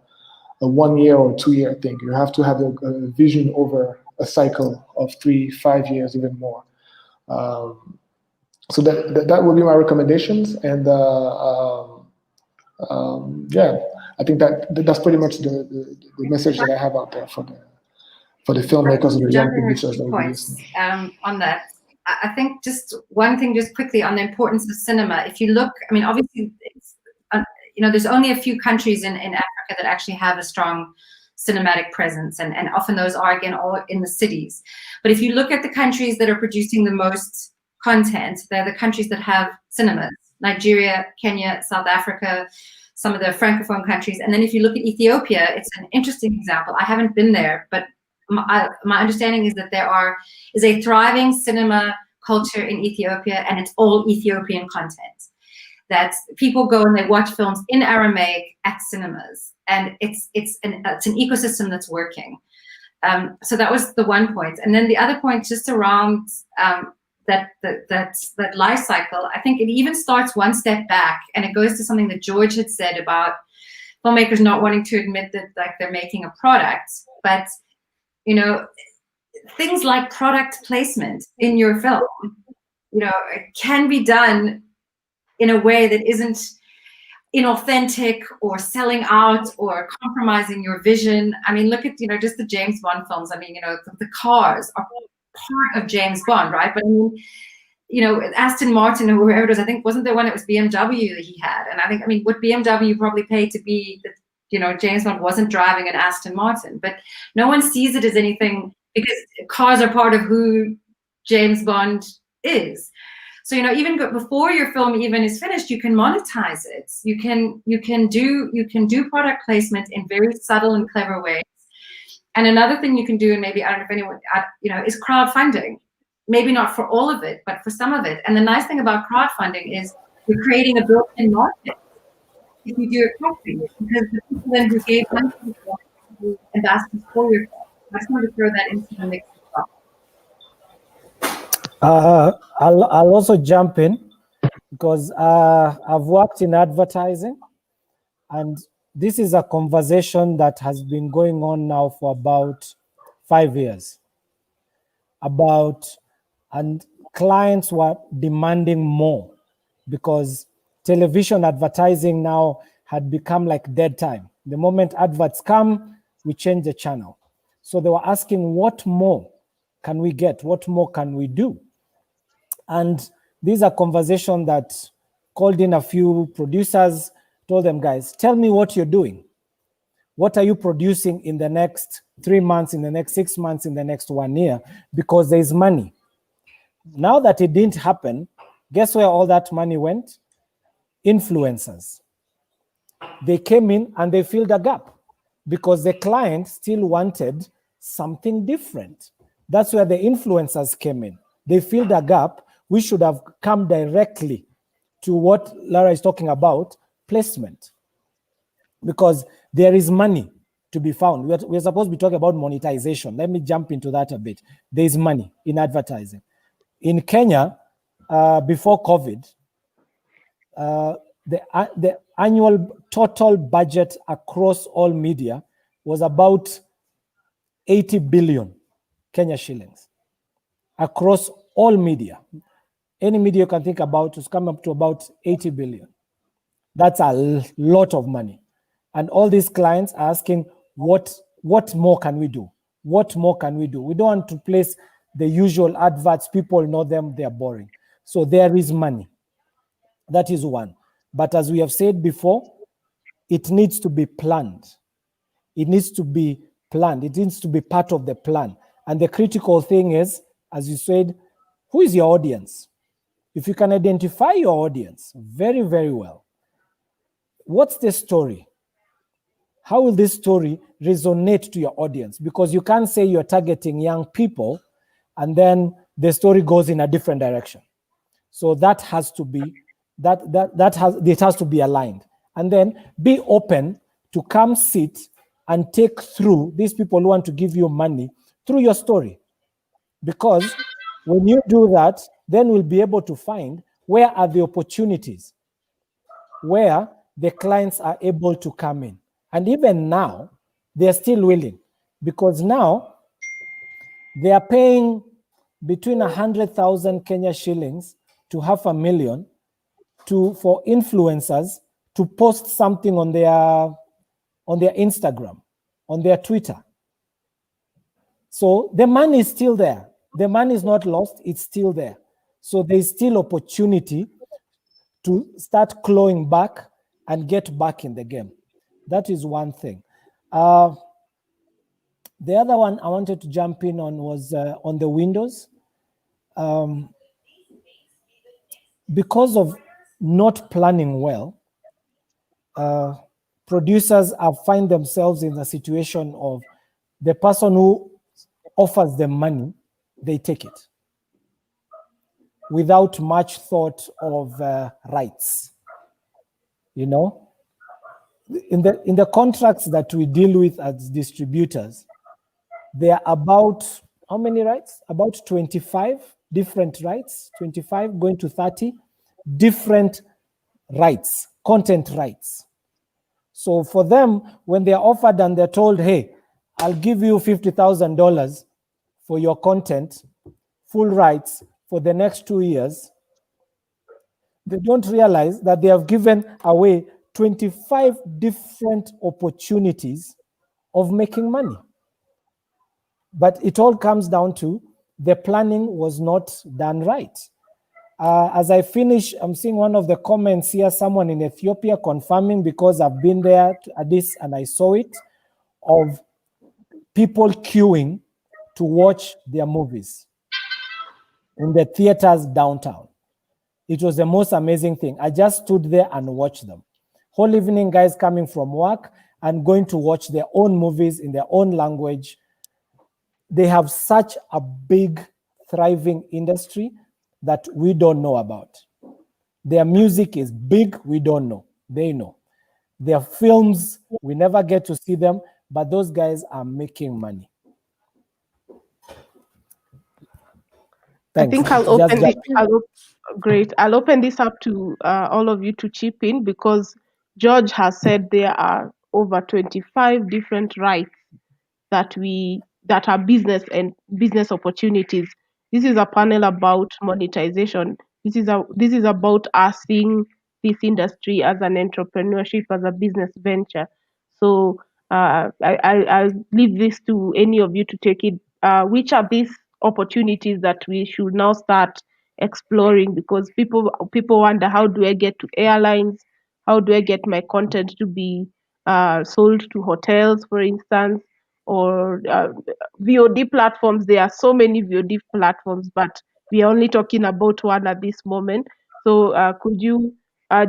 1 year or 2 year thing. You have to have a vision over a cycle of 3, 5 years, even more. So that would be my recommendations. And yeah, I think that's pretty much the message that I have out there for the filmmakers and the young producers that will be listening. On that, I think just one thing, just quickly on the importance of cinema. If you look, I mean, obviously, it's, there's only a few countries in Africa that actually have a strong cinematic presence, and often those are, again, all in the cities. But if you look at the countries that are producing the most content, they're the countries that have cinemas: Nigeria, Kenya, South Africa, some of the Francophone countries. And then if you look at Ethiopia, it's an interesting example. I haven't been there, but my understanding is that there is a thriving cinema culture in Ethiopia, and it's all Ethiopian content. That people go and they watch films in Aramaic at cinemas, and it's an ecosystem that's working. So that was the one point. And then the other point, just around that life cycle, I think it even starts one step back, and it goes to something that George had said about filmmakers not wanting to admit that, like, they're making a product. But things like product placement in your film, can be done in a way that isn't inauthentic or selling out or compromising your vision. I mean, look at, just the James Bond films. I mean, the cars are part of James Bond, right? But I mean, Aston Martin or whoever it was, I think, wasn't there one, it was BMW that he had. And I mean, what BMW probably paid to be that, James Bond wasn't driving an Aston Martin, but no one sees it as anything, because cars are part of who James Bond is. So, even before your film even is finished, you can monetize it. You can do product placement in very subtle and clever ways. And another thing you can do, and maybe, I don't know if anyone, is crowdfunding. Maybe not for all of it, but for some of it. And the nice thing about crowdfunding is you're creating a built-in market if you do it properly, because the people then who gave money to you ambassadors for your film. I just want to throw that into the mix as well. I'll also jump in, because I've worked in advertising, and this is a conversation that has been going on now for about 5 years. And clients were demanding more, because television advertising now had become like dead time. The moment adverts come, we change the channel. So they were asking, what more can we get? What more can we do? And these are conversations that called in a few producers, told them, guys, tell me what you're doing. What are you producing in the next 3 months, in the next 6 months, in the next 1 year? Because there's money. Now that it didn't happen, Guess where all that money went? Influencers. They came in and they filled a gap because the client still wanted something different. That's where the influencers came in. They filled a gap. We should have come directly to what Lara is talking about, placement. Because there is money to be found. We're supposed to be talking about monetization. Let me jump into that a bit. There is money in advertising. In Kenya, before COVID, the annual total budget across all media was about 80 billion Kenya shillings across all media. Any media you can think about is come up to about 80 billion. That's a lot of money. And all these clients are asking, what more can we do? What more can we do? We don't want to place the usual adverts. People know them, they're boring. So there is money. That is one. But as we have said before, it needs to be planned. It needs to be planned. It needs to be part of the plan. And the critical thing is, as you said, who is your audience? If you can identify your audience very, very well, what's the story? How will this story resonate to your audience? Because you can't say you're targeting young people and then the story goes in a different direction. So that has to be, it has to be aligned. And then be open to come sit and take through these people who want to give you money through your story. Because when you do that, then we'll be able to find where are the opportunities, where the clients are able to come in. And even now, they're still willing, because now they are paying between 100,000 Kenya shillings to 500,000 for influencers to post something on their Instagram, on their Twitter. So the money is still there. The money is not lost, it's still there. So there's still opportunity to start clawing back and get back in the game. That is one thing. The other one I wanted to jump in on was on the windows. Because of not planning well, producers find themselves in the situation of the person who offers them money, they take it without much thought of rights. You know, in the contracts that we deal with as distributors, there are about how many rights? About 25 different rights, 25 going to 30 different rights, content rights. So for them, when they're offered and they're told, hey, I'll give you $50,000 for your content, full rights for the next 2 years, they don't realize that they have given away 25 different opportunities of making money. But it all comes down to the planning was not done right. As I finish, I'm seeing one of the comments here, someone in Ethiopia confirming, because I've been there at this and I saw it, of people queuing to watch their movies in the theaters downtown. It was the most amazing thing. I just stood there and watched them. Whole evening, guys coming from work and going to watch their own movies in their own language. They have such a big, thriving industry that we don't know about. Their music is big, we don't know. They know. Their films, we never get to see them, but those guys are making money. Thanks. I think I'll open this up to all of you to chip in, because George has said there are over 25 different rights that are business opportunities. This is a panel about monetization. This is about us seeing this industry as an entrepreneurship, as a business venture. So I'll leave this to any of you to take it. Which are these opportunities that we should now start exploring? Because people wonder, how do I get to airlines? How do I get my content to be sold to hotels, for instance, or VOD platforms? There are so many VOD platforms, but we are only talking about one at this moment. So could you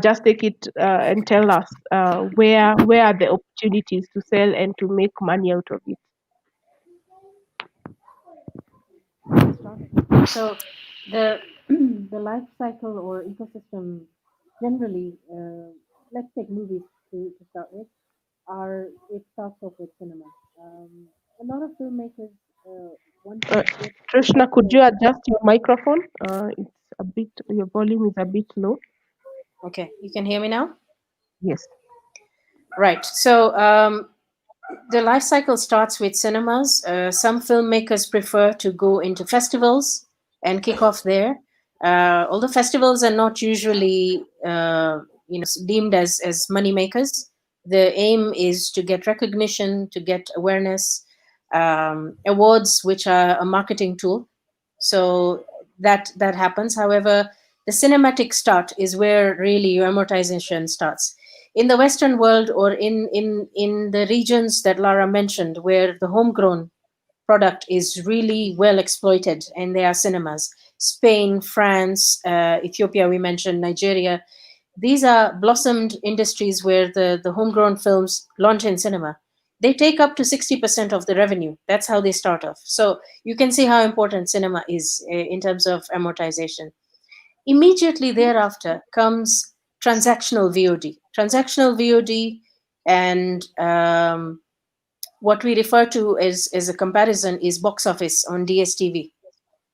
just take it and tell us where are the opportunities to sell and to make money out of it? So the the life cycle or ecosystem generally, let's take movies to start with. It starts off with cinema. A lot of filmmakers want to get Trishna, could you adjust your microphone? It's a bit, your volume is a bit low. Okay, you can hear me now? Yes. Right. So the life cycle starts with cinemas. Some filmmakers prefer to go into festivals and kick off there. Although festivals are not usually deemed as money makers, the aim is to get recognition, to get awareness, awards, which are a marketing tool. So that happens. However, the cinematic start is where really your amortization starts in the Western world, or in the regions that Lara mentioned, where the homegrown product is really well exploited, and there are cinemas. Spain, France, Ethiopia, we mentioned, Nigeria. These are blossomed industries where the homegrown films launch in cinema. They take up to 60% of the revenue. That's how they start off. So you can see how important cinema is in terms of amortization. Immediately thereafter comes transactional VOD. Transactional VOD and what we refer to as a comparison is box office on DSTV,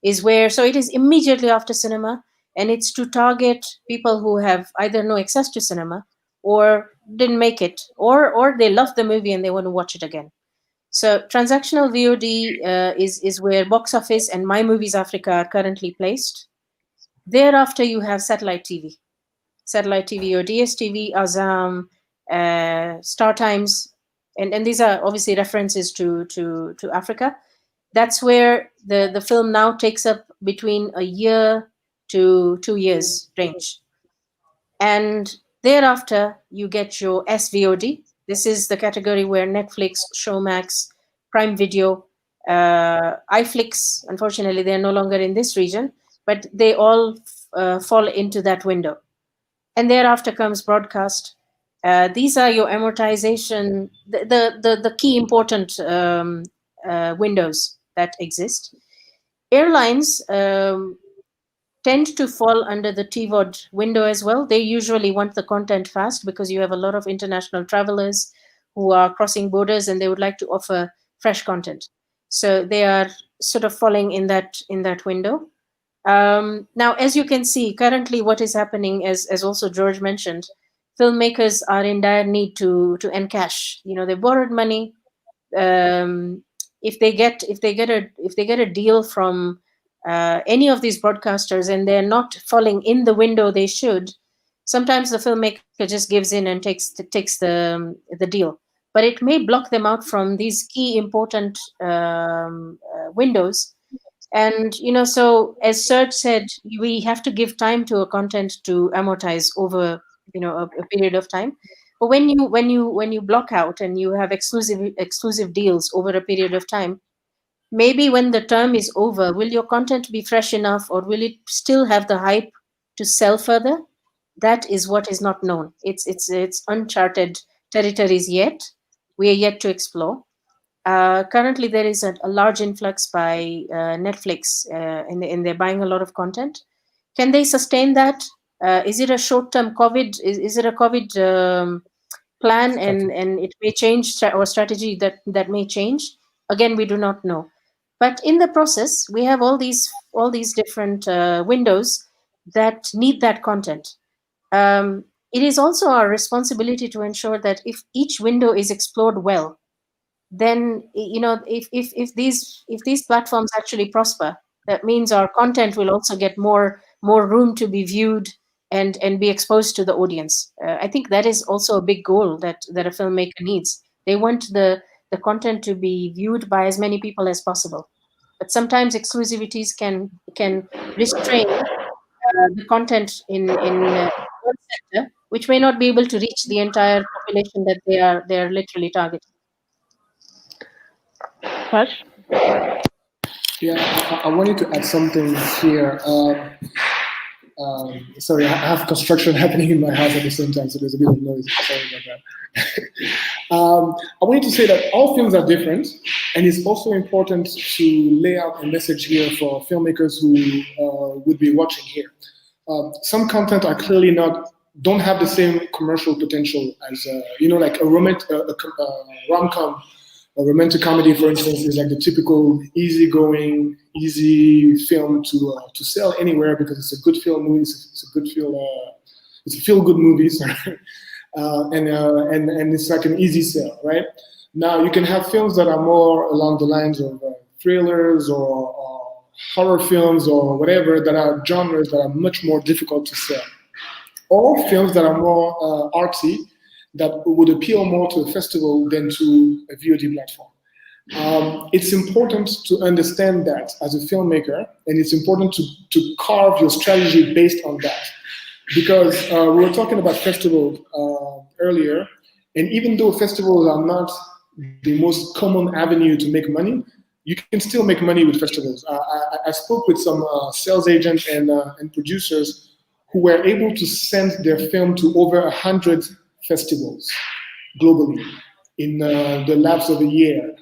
is where, so it is immediately after cinema, and it's to target people who have either no access to cinema or didn't make it, or they love the movie and they want to watch it again. So transactional VOD is where box office and My Movies Africa are currently placed. Thereafter, you have satellite TV or DSTV, Azam, Star Times, and these are obviously references to Africa. That's where the film now takes up between a year to 2 years range. And thereafter, you get your SVOD. This is the category where Netflix, Showmax, Prime Video, iFlix, unfortunately, they're no longer in this region, but they all fall into that window. And thereafter comes broadcast. These are your amortization, the key important windows that exist. Airlines tend to fall under the TVOD window as well. They usually want the content fast because you have a lot of international travelers who are crossing borders and they would like to offer fresh content. So they are sort of falling in that window. Now, as you can see, currently what is happening, as also George mentioned, filmmakers are in dire need to encash. They borrowed money. If they get a deal from any of these broadcasters and they're not falling in the window they should, sometimes the filmmaker just gives in and takes the deal. But it may block them out from these key important windows. And so as Serge said, we have to give time to a content to amortize over a period of time. But when you block out and you have exclusive deals over a period of time, maybe when the term is over, will your content be fresh enough, or will it still have the hype to sell further? That is what is not known. It's uncharted territories yet. We are yet to explore. Currently, there is a large influx by Netflix, and they're buying a lot of content. Can they sustain that? Is it a short-term COVID? Is it a COVID plan, and it may change, or strategy that may change? Again, we do not know. But in the process, we have all these different windows that need that content. It is also our responsibility to ensure that if each window is explored well, then if these platforms actually prosper, that means our content will also get more room to be viewed and be exposed to the audience. I think that is also a big goal that a filmmaker needs. They want the content to be viewed by as many people as possible, but sometimes exclusivities can restrain the content in one sector, which may not be able to reach the entire population that they are literally targeting. Harsh? Yeah, I wanted to add something here. Sorry, I have construction happening in my house at the same time, so there's a bit of noise. Sorry about that. I wanted to say that all films are different, and it's also important to lay out a message here for filmmakers who would be watching here. Some content are clearly don't have the same commercial potential as like a rom-com. A romantic comedy, for instance, is like the typical easygoing, easy film to sell anywhere because it's a good feel movie. It's a feel-good movie, sorry. And it's like an easy sell, right? Now you can have films that are more along the lines of thrillers or horror films or whatever that are genres that are much more difficult to sell. Or films that are more artsy, that would appeal more to a festival than to a VOD platform. It's important to understand that as a filmmaker, and it's important to carve your strategy based on that. Because we were talking about festivals earlier, and even though festivals are not the most common avenue to make money, you can still make money with festivals. I spoke with some sales agents and producers who were able to send their film to over 100 festivals globally in the lapse of a year.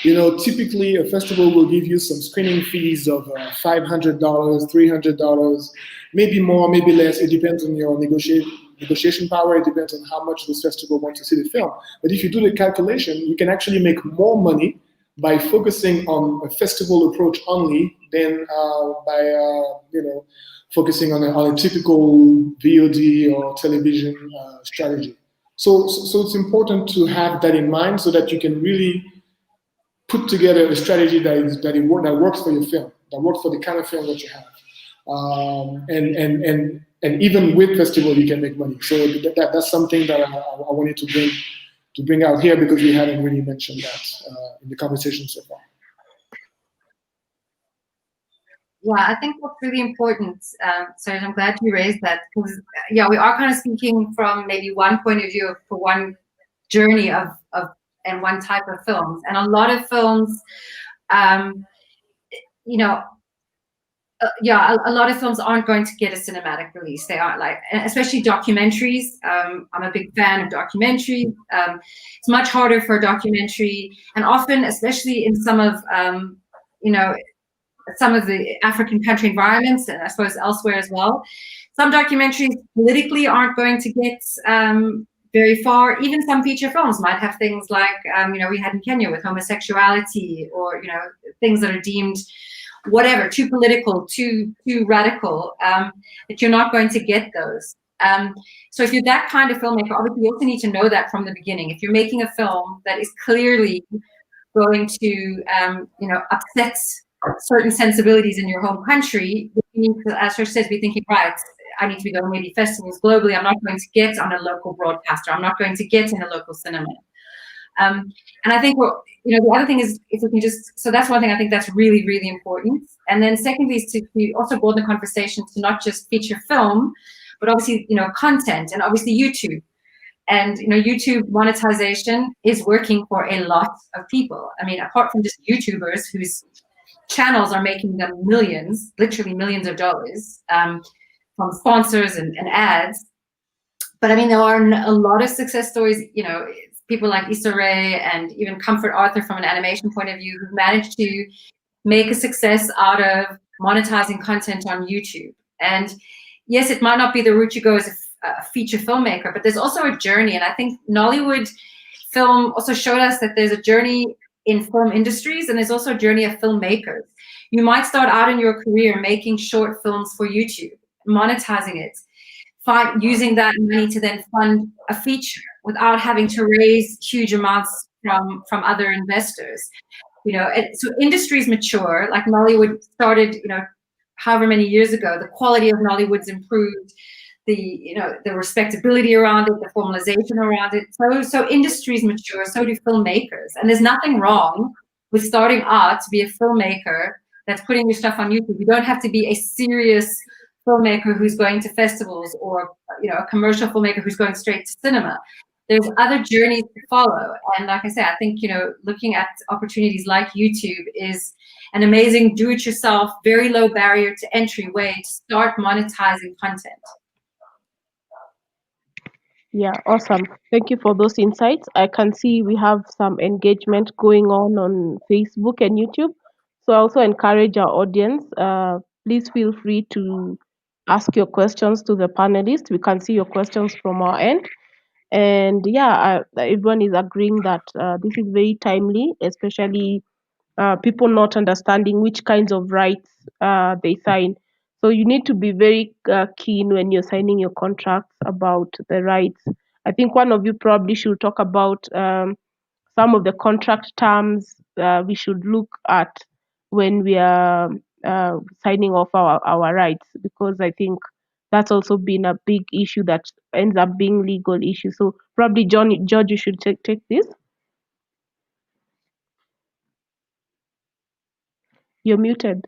Typically a festival will give you some screening fees of $500, $300, maybe more, maybe less. It depends on your negotiation power. It depends on how much this festival wants to see the film. But if you do the calculation, you can actually make more money by focusing on a festival approach only than by focusing on a typical VOD or television strategy. So it's important to have that in mind so that you can really put together a strategy that works for your film, that works for the kind of film that you have. And even with festival, you can make money. So that's something that I wanted to bring out here because we haven't really mentioned that in the conversation so far. Yeah, I think that's really important. Serge, I'm glad you raised that because, we are kind of speaking from maybe one point of view for one journey of and one type of films. And a lot of films, a lot of films aren't going to get a cinematic release. They aren't especially documentaries. I'm a big fan of documentaries. It's much harder for a documentary, and often, especially in some of the African country environments, and I suppose elsewhere as well, some documentaries politically aren't going to get very far. Even some feature films might have things like, we had in Kenya with homosexuality, or, things that are deemed whatever, too political, too radical, that you're not going to get those. So if you're that kind of filmmaker, obviously you also need to know that from the beginning. If you're making a film that is clearly going to, upset certain sensibilities in your home country, you need to, as Serge says, be thinking, right, I need to be going maybe festivals globally. I'm not going to get on a local broadcaster. I'm not going to get in a local cinema. And I think the other thing is, if we can so that's one thing I think that's really, really important. And then secondly is to also broaden the conversation to not just feature film, but obviously, content, and obviously YouTube. And, YouTube monetization is working for a lot of people. I mean, apart from just YouTubers whose channels are making them millions, literally millions of dollars from sponsors and ads. But I mean, there are a lot of success stories, people like Issa Rae and even Comfort Arthur from an animation point of view who've managed to make a success out of monetizing content on YouTube. And yes, it might not be the route you go as a feature filmmaker, but there's also a journey. And I think Nollywood film also showed us that there's a journey in film industries, and there's also a journey of filmmakers. You might start out in your career making short films for YouTube, monetizing it, using that money to then fund a feature without having to raise huge amounts from other investors. So industries mature, like Nollywood started, however many years ago. The quality of Nollywood's improved, the respectability around it, the formalization around it. So industries mature, so do filmmakers. And there's nothing wrong with starting out to be a filmmaker that's putting your stuff on YouTube. You don't have to be a serious filmmaker who's going to festivals, or a commercial filmmaker who's going straight to cinema. There's other journeys to follow. And like I said, I think, looking at opportunities like YouTube is an amazing do-it-yourself, very low barrier to entry way to start monetizing content. Yeah, awesome. Thank you for those insights. I can see we have some engagement going on Facebook and YouTube. So I also encourage our audience, please feel free to ask your questions to the panelists. We can see your questions from our end. And yeah, everyone is agreeing that this is very timely, especially people not understanding which kinds of rights they sign. So you need to be very keen when you're signing your contracts about the rights. I think one of you probably should talk about some of the contract terms we should look at when we are signing off our rights, because I think that's also been a big issue that ends up being legal issue. So probably George, you should take this. You're muted.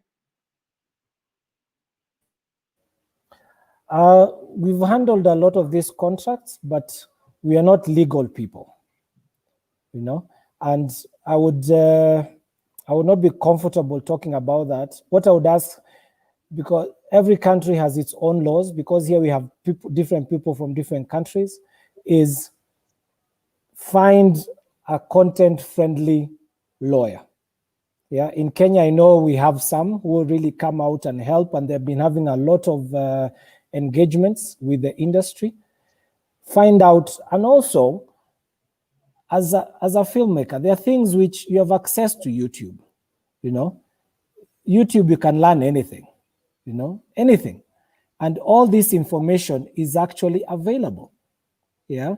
We've handled a lot of these contracts, but we are not legal people, you know. And I would not be comfortable talking about that. What I would ask, because every country has its own laws, because here we have different people from different countries, is find a content-friendly lawyer. Yeah, in Kenya, I know we have some who really come out and help, and they've been having a lot of engagements with the industry. Find out, and also, as a filmmaker, there are things which you have access to YouTube, you know. YouTube, you can learn anything, you know, anything. And all this information is actually available, yeah?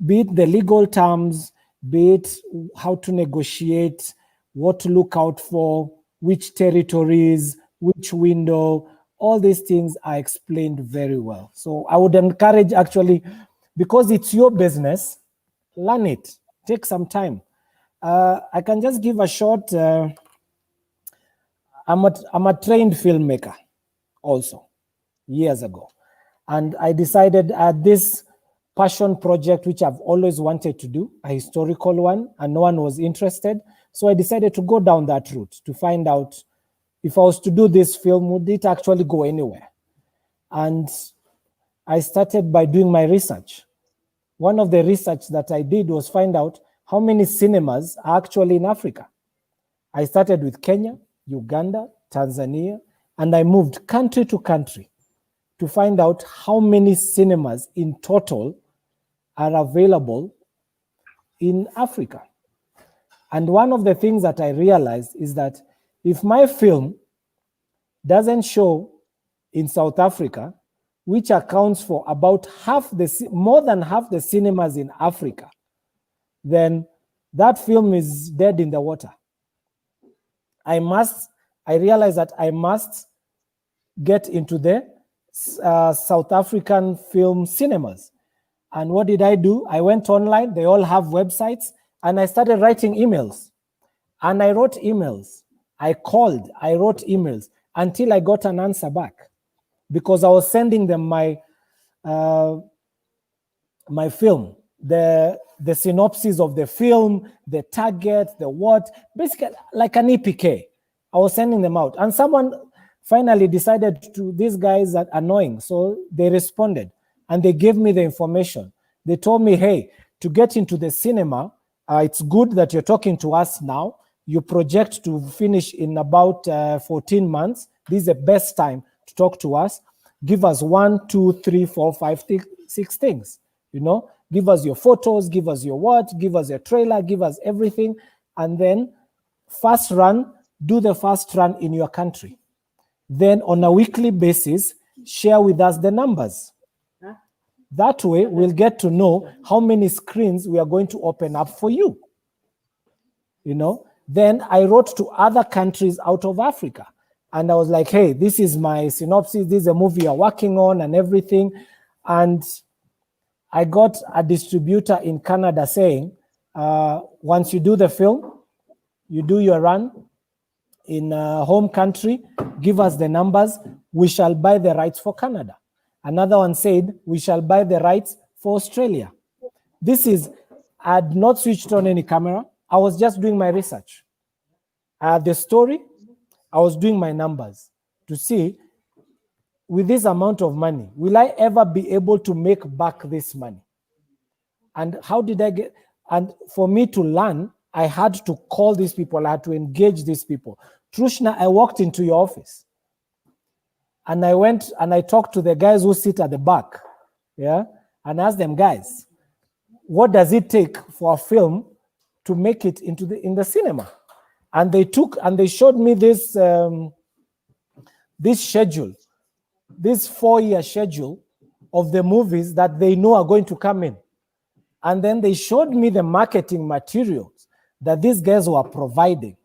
Be it the legal terms, be it how to negotiate, what to look out for, which territories, which window, all these things are explained very well. So I would encourage, actually, because it's your business, learn it, take some time. I can just give a short, I'm a trained filmmaker also, years ago. And I decided this passion project, which I've always wanted to do, a historical one, and no one was interested. So I decided to go down that route to find out if I was to do this film, would it actually go anywhere? And I started by doing my research. One of the research that I did was find out how many cinemas are actually in Africa. I started with Kenya, Uganda, Tanzania, and I moved country to country to find out how many cinemas in total are available in Africa. And one of the things that I realized is that if my film doesn't show in South Africa, which accounts for about more than half the cinemas in Africa, then that film is dead in the water. I realized that I must get into the South African film cinemas. And what did I do? I went online, they all have websites, and I started writing emails. And I wrote emails. I called, I wrote emails until I got an answer back, because I was sending them my film, the synopsis of the film, the target, the what, basically like an EPK. I was sending them out. And someone finally decided these guys are annoying. So they responded and they gave me the information. They told me, hey, to get into the cinema, it's good that you're talking to us now. You project to finish in about 14 months. This is the best time to talk to us. Give us 1, 2, 3, 4, 5, 6 things. You know, give us your photos, give us your what, give us your trailer, give us everything. And then do the first run in your country. Then on a weekly basis, share with us the numbers. That way, we'll get to know how many screens we are going to open up for you. You know, then I wrote to other countries out of Africa. And I was like, hey, this is my synopsis. This is a movie you're working on and everything. And I got a distributor in Canada saying, once you do the film, you do your run in home country, give us the numbers, we shall buy the rights for Canada. Another one said, we shall buy the rights for Australia. I had not switched on any camera. I was just doing my research. The story, I was doing my numbers to see, with this amount of money, will I ever be able to make back this money? And how did I get, and for me to learn, I had to call these people, I had to engage these people. Trushna, I walked into your office and I went and I talked to the guys who sit at the back, yeah, and asked them, guys, what does it take for a film to make it in the cinema? And they showed me this this schedule, this 4-year schedule of the movies that they know are going to come in. And then they showed me the marketing materials that these guys were providing.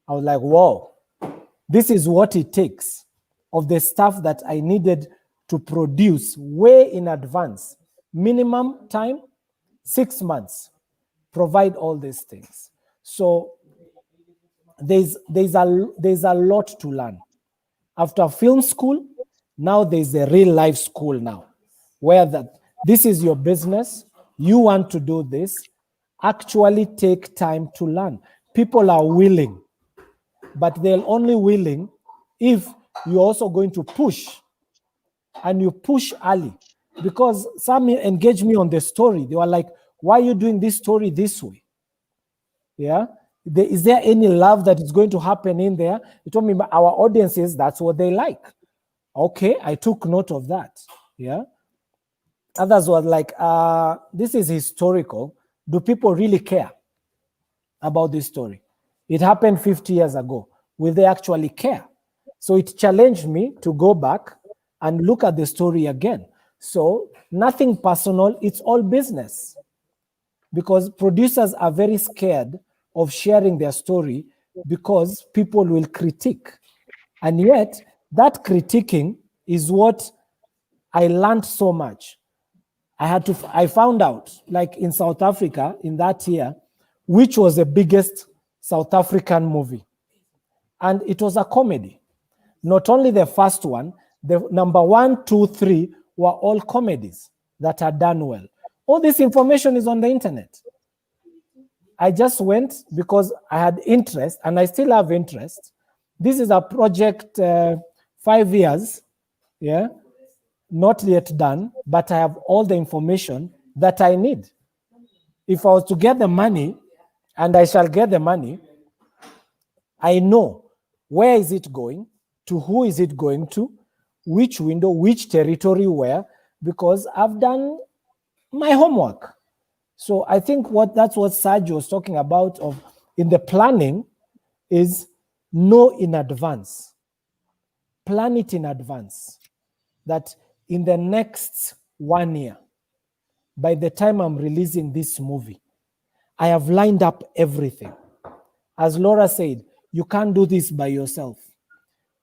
I was like, whoa, this is what it takes of the stuff that I needed to produce way in advance. Minimum time, 6 months. Provide all these things. So there's a lot to learn. After film school, now there's a real life school now, where this is your business, you want to do this, actually take time to learn. People are willing, but they're only willing if you're also going to push, and you push early. Because some engage me on the story. They were like, why are you doing this story this way? Yeah. Is there any love that is going to happen in there? He told me our audiences, that's what they like. Okay, I took note of that. Yeah. Others were like, this is historical. Do people really care about this story? It happened 50 years ago. Will they actually care? So it challenged me to go back and look at the story again. So nothing personal, it's all business. Because producers are very scared of sharing their story because people will critique. And yet, that critiquing is what I learned so much. I found out, like in South Africa, in that year, which was the biggest South African movie. And it was a comedy. Not only the first one, the number 1, 2, 3 were all comedies that are done well. All this information is on the internet. I just went because I had interest, and I still have interest. This is a project, 5 years, yeah, not yet done, but I have all the information that I need. If I was to get the money, and I shall get the money, I know where is it going, to who is it going to, which window, which territory, where, because I've done my homework. So I think that's what Sergio was talking about of in the planning is know in advance. Plan it in advance. That in the next 1 year, by the time I'm releasing this movie, I have lined up everything. As Laura said, you can't do this by yourself.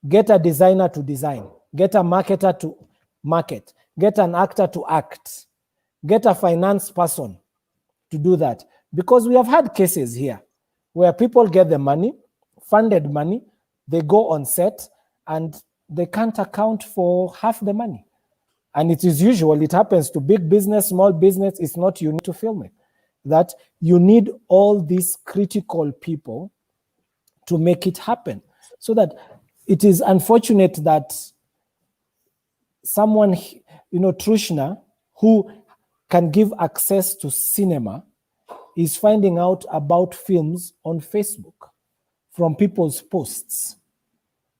Get a designer to design. Get a marketer to market. Get an actor to act. Get a finance person to do that. Because we have had cases here where people get the money, funded money, they go on set, and they can't account for half the money. And it is usual, it happens to big business, small business, it's not unique to filming. That you need all these critical people to make it happen. So that it is unfortunate that someone, Trushna, who can give access to cinema, is finding out about films on Facebook from people's posts.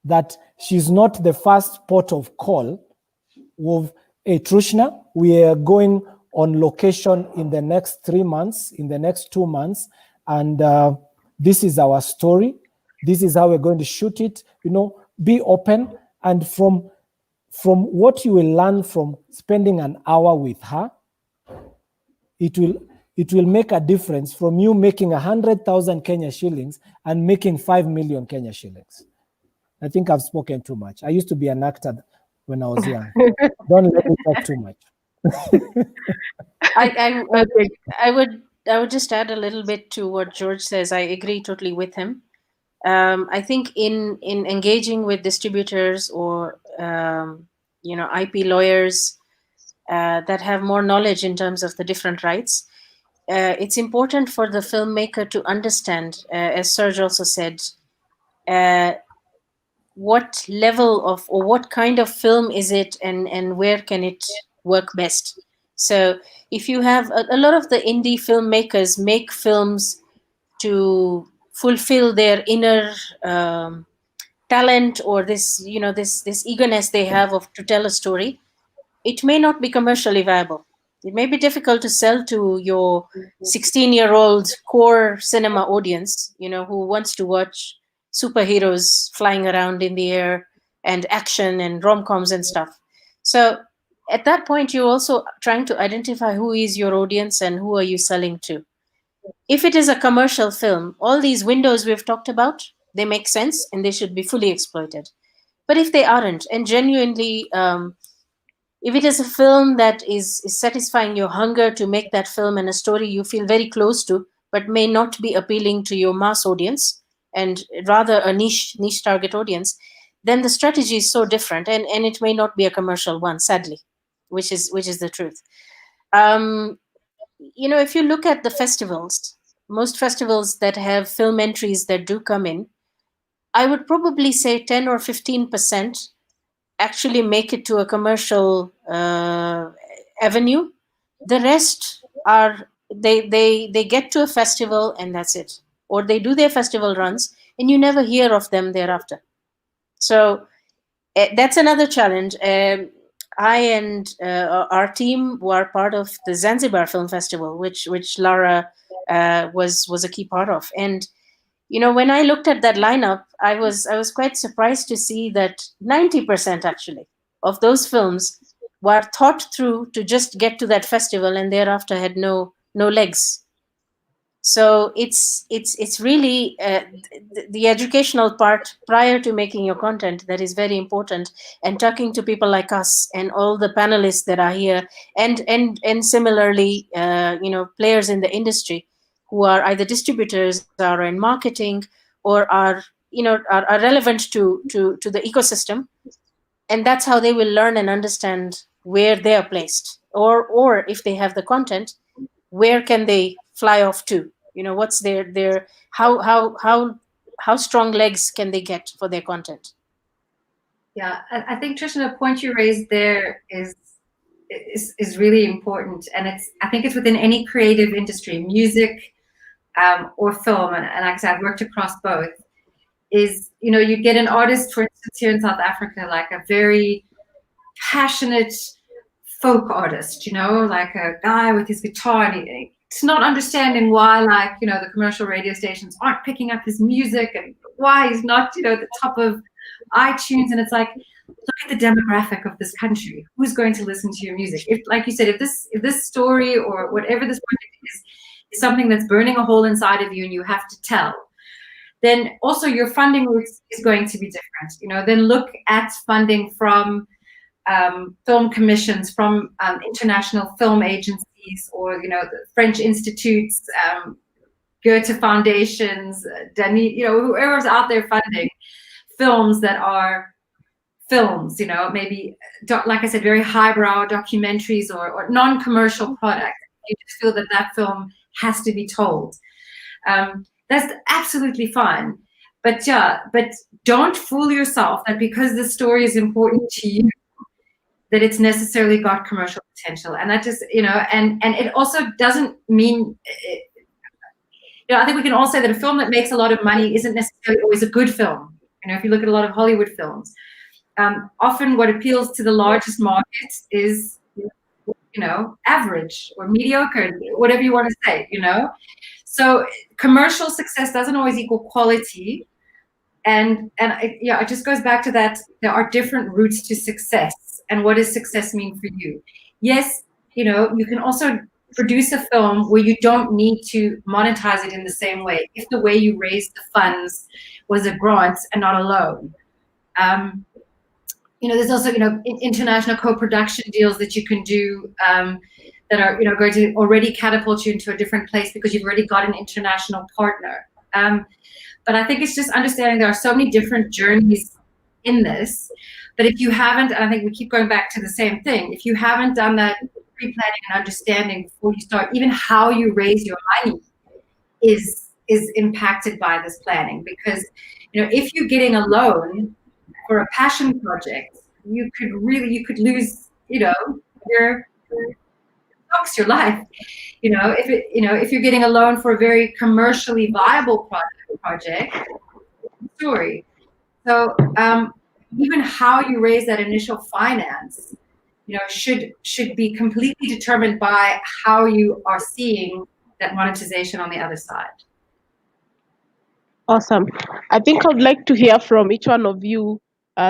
That she's not the first port of call with, hey, Trushna, we are going on location in the next 3 months, in the next 2 months, and this is our story. This is how we're going to shoot it. Be open, and from what you will learn from spending an hour with her, it will make a difference from you making 100,000 Kenya shillings and making 5 million Kenya shillings. I think I've spoken too much. I used to be an actor when I was young. Don't let me talk too much. I would just add a little bit to what George says. I agree totally with him. I think in engaging with distributors or IP lawyers that have more knowledge in terms of the different rights, it's important for the filmmaker to understand, as Serge also said, what level of or what kind of film is it, and where can it work best. So if you have a lot of the indie filmmakers make films to fulfill their inner talent, or this, you know, this eagerness they have of to tell a story, it may not be commercially viable. It may be difficult to sell to your 16-year-old core cinema audience, you know, who wants to watch superheroes flying around in the air and action and rom-coms and stuff. So at that point, you're also trying to identify who is your audience and who are you selling to. If it is a commercial film, all these windows we've talked about, they make sense and they should be fully exploited. But if they aren't, and genuinely, if it is a film that is satisfying your hunger to make that film and a story you feel very close to, but may not be appealing to your mass audience and rather a niche target audience, then the strategy is so different, and it may not be a commercial one, sadly, which is the truth. You know, if you look at the festivals, most festivals that have film entries that do come in, I would probably say 10 or 15% actually make it to a commercial avenue. The rest are they get to a festival and that's it, or they do their festival runs and you never hear of them thereafter. So that's another challenge. I and our team were part of the Zanzibar Film Festival, which Lara was a key part of. And you know, when I looked at that lineup, I was quite surprised to see that 90% actually of those films were thought through to just get to that festival and thereafter had no legs. So it's really the educational part prior to making your content that is very important, and talking to people like us and all the panelists that are here, and similarly, you know, players in the industry who are either distributors or in marketing or are, you know, are relevant to the ecosystem, and that's how they will learn and understand where they are placed, or if they have the content, where can they fly off to, you know, what's their how strong legs can they get for their content. Yeah, I think Trishna, the point you raised there is really important, and I think it's within any creative industry, music or film, and like I said, I've worked across both. Is, you know, you get an artist, for instance, here in South Africa, like a very passionate folk artist, you know, like a guy with his guitar, and it's not understanding why, like, you know, the commercial radio stations aren't picking up his music and why he's not, you know, at the top of iTunes. And it's like, look at the demographic of this country. Who's going to listen to your music? If, like you said, if this story or whatever this project is something that's burning a hole inside of you and you have to tell, then also your funding routes is going to be different. You know, then look at funding from film commissions, from international film agencies, or, you know, the French institutes, Goethe foundations, you know, whoever's out there funding films that are films, you know, maybe, like I said, very highbrow documentaries or non-commercial product. You just feel that film has to be told. That's absolutely fine. But yeah, but don't fool yourself that because the story is important to you, that it's necessarily got commercial potential. And that just, you know, and it also doesn't mean, you know, I think we can all say that a film that makes a lot of money isn't necessarily always a good film. You know, if you look at a lot of Hollywood films, often what appeals to the largest markets is, you know, average or mediocre, whatever you want to say, you know. So commercial success doesn't always equal quality. And it just goes back to that, there are different routes to success. And what does success mean for you? Yes, you know, you can also produce a film where you don't need to monetize it in the same way, if the way you raised the funds was a grant and not a loan. You know, there's also, you know, international co-production deals that you can do that are, you know, going to already catapult you into a different place because you've already got an international partner. But I think it's just understanding there are so many different journeys in this. But if you haven't, and I think we keep going back to the same thing, if you haven't done that pre-planning and understanding before you start, even how you raise your money is impacted by this planning. Because, you know, if you're getting a loan for a passion project, you could lose, you know, your life. You know, if you're getting a loan for a very commercially viable project, story. So even how you raise that initial finance, you know, should be completely determined by how you are seeing that monetization on the other side. Awesome. I think I'd like to hear from each one of you,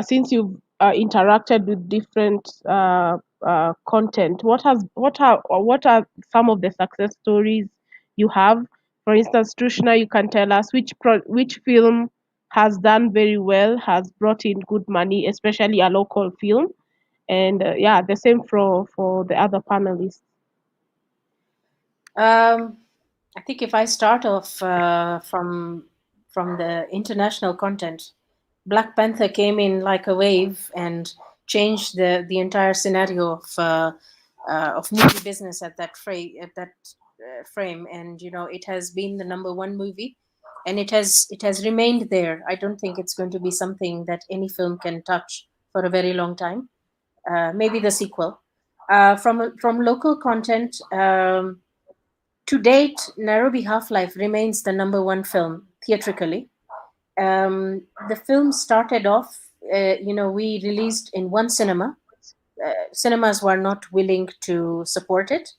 since you've interacted with different content. What are some of the success stories you have? For instance, Trishna, you can tell us which film has done very well, has brought in good money, especially a local film, and yeah, the same for the other panelists. I think if I start off from the international content, Black Panther came in like a wave and changed the entire scenario of movie business at that frame. And you know, it has been the #1 movie, and it has remained there. I don't think it's going to be something that any film can touch for a very long time. Maybe the sequel. From local content. To date, Nairobi Half-Life remains the #1 film theatrically. The film started off, we released in one cinema. Cinemas were not willing to support it.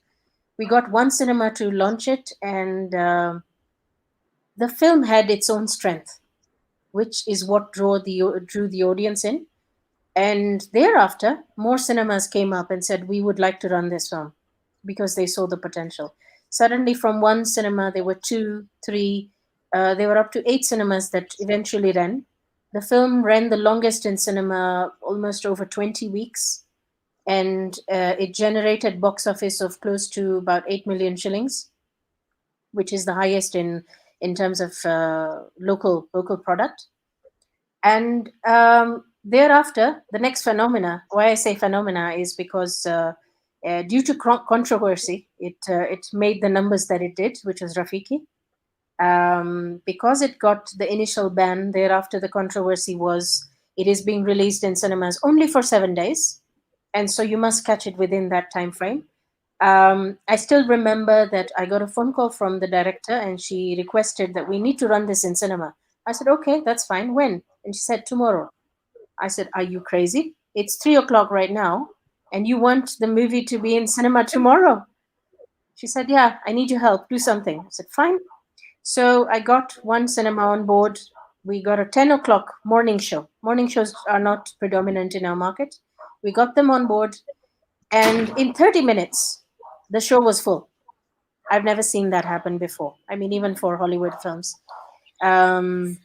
We got one cinema to launch it, and the film had its own strength, which is what drew the audience in. And thereafter, more cinemas came up and said, we would like to run this film, because they saw the potential. Suddenly, from one cinema, there were 2, 3, they were up to 8 cinemas that eventually ran. The film ran the longest in cinema, almost over 20 weeks. And it generated box office of close to about 8 million shillings, which is the highest in terms of local product. And thereafter, the next phenomena, why I say phenomena is because due to controversy, it made the numbers that it did, which was Rafiki. Because it got the initial ban, thereafter the controversy was it is being released in cinemas only for 7 days. And so you must catch it within that time frame. I still remember that I got a phone call from the director, and she requested that we need to run this in cinema. I said, okay, that's fine. When? And she said, tomorrow. I said, are you crazy? It's 3:00 right now, and you want the movie to be in cinema tomorrow? She said, yeah, I need your help. Do something. I said, fine. So I got one cinema on board. We got a 10:00 morning show. Morning shows are not predominant in our market. We got them on board, and in 30 minutes, the show was full. I've never seen that happen before. I mean, even for Hollywood films. And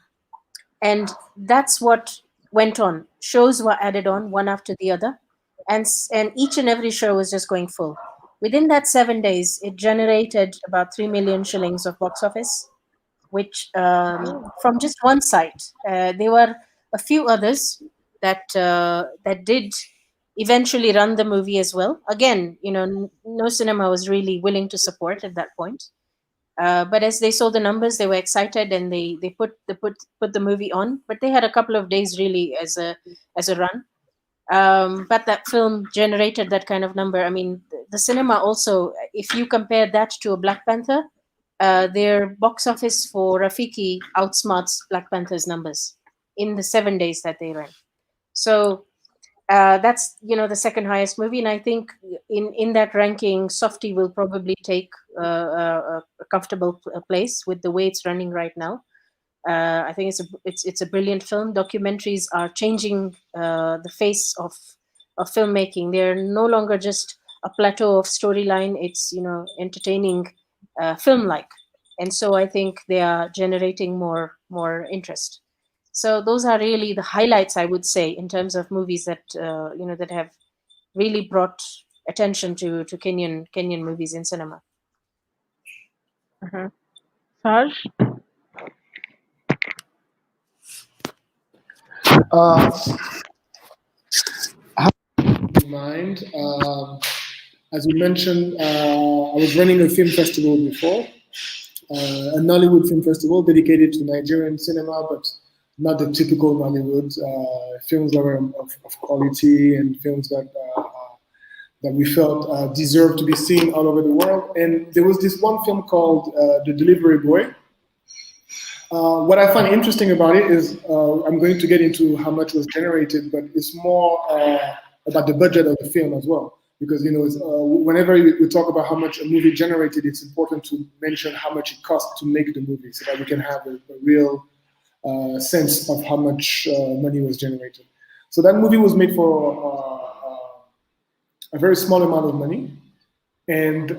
that's what went on. Shows were added on one after the other, and each and every show was just going full. Within that 7 days, it generated about 3 million shillings of box office, which from just one site. There were a few others that did eventually run the movie as well. Again, no cinema was really willing to support at that point. But as they saw the numbers, they were excited, and they put the movie on. But they had a couple of days really as a run. But that film generated that kind of number. I mean, the cinema also, if you compare that to a Black Panther, their box office for Rafiki outsmarts Black Panther's numbers in the 7 days that they ran. So that's the second highest movie, and I think in that ranking, Softy will probably take a comfortable place with the way it's running right now. I think it's a brilliant film. Documentaries are changing the face of filmmaking. They're no longer just a plateau of storyline. It's entertaining, film-like, and so I think they are generating more interest. So those are really the highlights, I would say, in terms of movies that that have really brought attention to Kenyan movies in cinema. Sarj? I have in mind As you mentioned, I was running a film festival before, a Nollywood film festival dedicated to Nigerian cinema, but not the typical Nollywood films that were of quality and films that we felt deserved to be seen all over the world. And there was this one film called The Delivery Boy. What I find interesting about it is, I'm going to get into how much was generated, but it's more about the budget of the film as well. Because whenever we talk about how much a movie generated, it's important to mention how much it cost to make the movie, so that we can have a real sense of how much money was generated. So that movie was made for a very small amount of money, and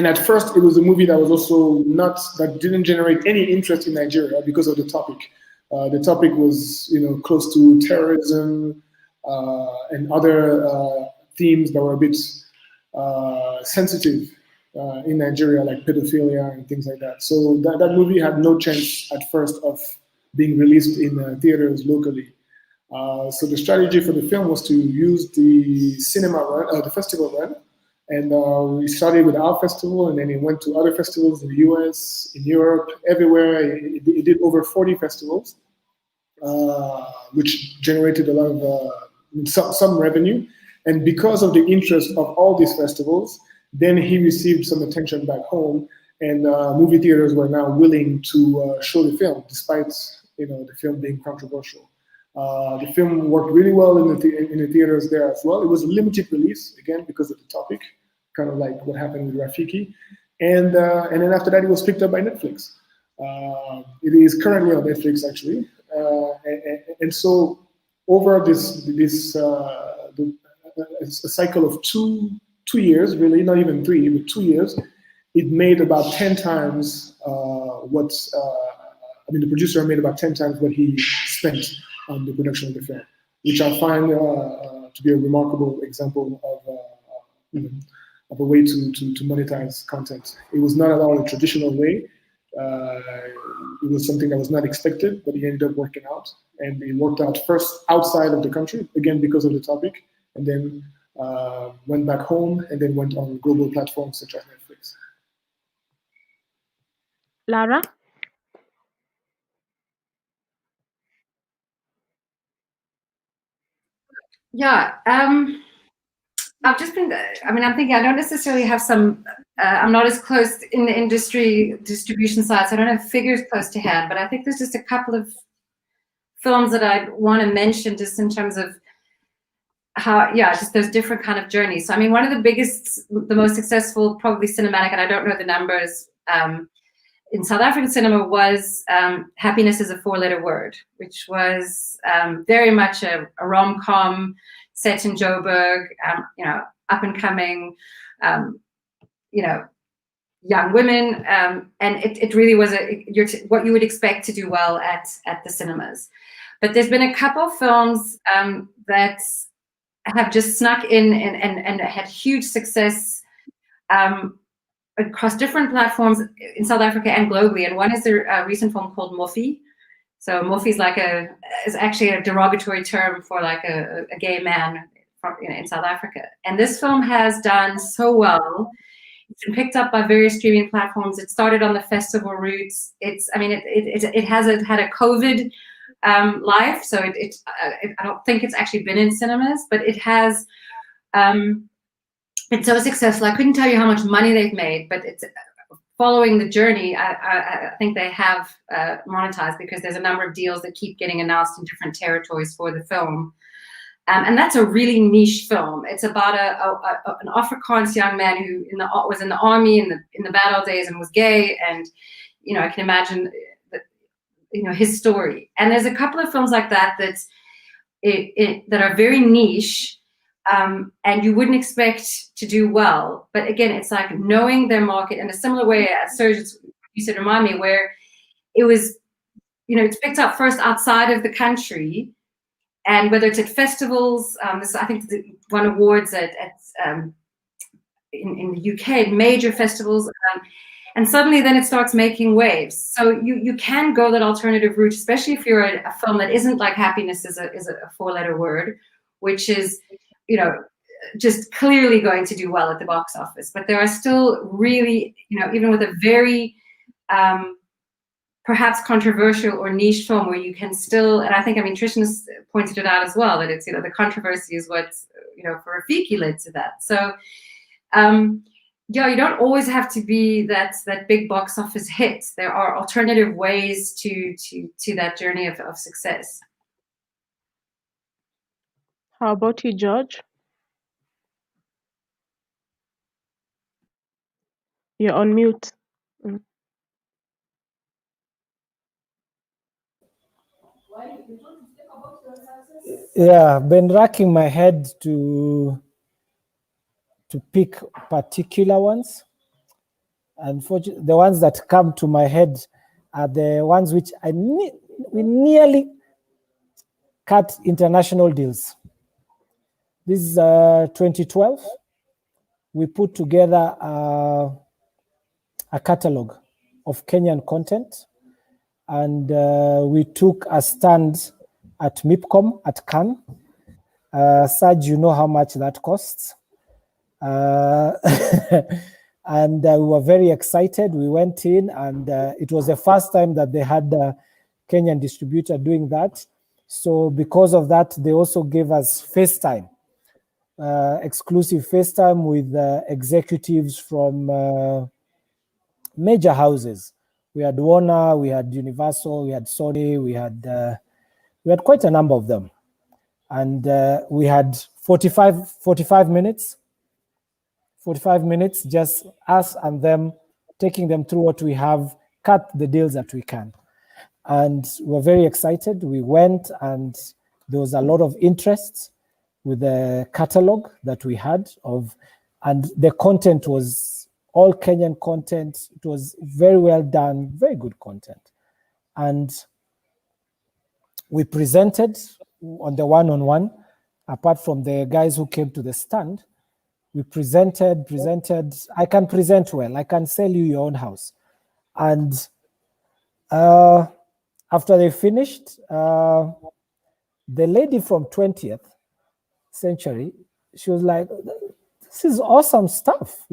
at first it was a movie that was also that didn't generate any interest in Nigeria because of the topic. The topic was close to terrorism. And other themes that were a bit sensitive in Nigeria, like pedophilia and things like that. So that movie had no chance at first of being released in theaters locally. So the strategy for the film was to use the cinema run, the festival run, and we started with our festival, and then it went to other festivals in the US, in Europe, everywhere. It did over 40 festivals, which generated a lot of some revenue. And because of the interest of all these festivals, then he received some attention back home, and movie theaters were now willing to show the film, despite the film being controversial. The film worked really well in the theaters there as well. It was a limited release, again, because of the topic, kind of like what happened with Rafiki. And then after that, it was picked up by Netflix. It is currently on Netflix, actually. And so over a cycle of two years, really, not even 3, but 2 years, it made about 10 times the producer made about 10 times what he spent on the production of the film, which I find to be a remarkable example of a way to monetize content. It was not at all a traditional way. It was something that was not expected, but it ended up working out. And it worked out first outside of the country, again, because of the topic, and then went back home, and then went on global platforms such as Netflix. Lara? Yeah, I've just been, I'm thinking I don't necessarily have I'm not as close in the industry distribution side, so I don't have figures close to hand, but I think there's just a couple of films that I want to mention just in terms of how, just those different kind of journeys. So, one of the most successful, probably cinematic, and I don't know the numbers, in South African cinema was Happiness is a 4-letter word, which was very much a rom-com set in Joburg, up and coming, young women, and it really was what you would expect to do well at the cinemas. But there's been a couple films that have just snuck in and had huge success across different platforms in South Africa and globally. And one is a recent film called Mofi. So Mofi is actually a derogatory term for like a gay man in South Africa. And this film has done so well. It's been picked up by various streaming platforms. It started on the festival routes. It has had a COVID life, so I don't think it's actually been in cinemas, but it has. It's so successful. I couldn't tell you how much money they've made, but it's following the journey. I think they have monetized, because there's a number of deals that keep getting announced in different territories for the film. And that's a really niche film. It's about an Afrikaans young man who was in the army in the bad old days and was gay, and I can imagine his story. And there's a couple of films like that that are very niche, and you wouldn't expect to do well. But again, it's like knowing their market in a similar way as Serge, you said, remind me, where it was, it's picked up first outside of the country. And whether it's at festivals, I think won awards in the UK, major festivals, and suddenly then it starts making waves. So you can go that alternative route, especially if you're a film that isn't like Happiness is a 4-letter word, which is, just clearly going to do well at the box office. But there are still really, even with a very perhaps controversial or niche film where you can still, and I think, Trishna's pointed it out as well, that it's, the controversy is what's, for Rafiki led to that. So, yeah, you don't always have to be that big box office hit. There are alternative ways to that journey of success. How about you, George? You're on mute. Yeah, I've been racking my head to pick particular ones. Unfortunately, the ones that come to my head are the ones which we nearly cut international deals. This is 2012. We put together a catalog of Kenyan content, and we took a stand at MIPCOM at Cannes. Serge, you know how much that costs. And we were very excited. We went in, and it was the first time that they had a Kenyan distributor doing that. So because of that, they also gave us FaceTime, exclusive FaceTime with executives from major houses. We had Warner, we had Universal, we had Sony, we had quite a number of them. And we had 45 minutes, just us and them, taking them through what we have, cut the deals that we can. And we're very excited. We went, and there was a lot of interest with the catalog that we had and the content was all Kenyan content. It was very well done, very good content. And we presented on the one-on-one, apart from the guys who came to the stand. We presented. I can present well. I can sell you your own house. And after they finished, the lady from 20th Century, she was like, this is awesome stuff,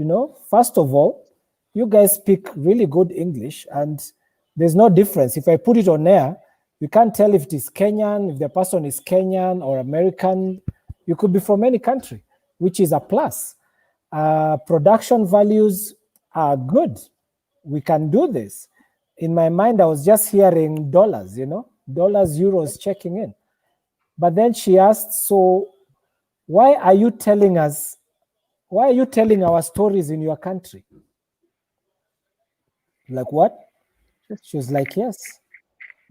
First of all, you guys speak really good English, and there's no difference. If I put it on air, you can't tell if it is Kenyan, if the person is Kenyan or American. You could be from any country, which is a plus. Production values are good. We can do this. In my mind, I was just hearing dollars, dollars, euros checking in. But then she asked, so why are you telling our stories in your country? Like, what? She was like, yes.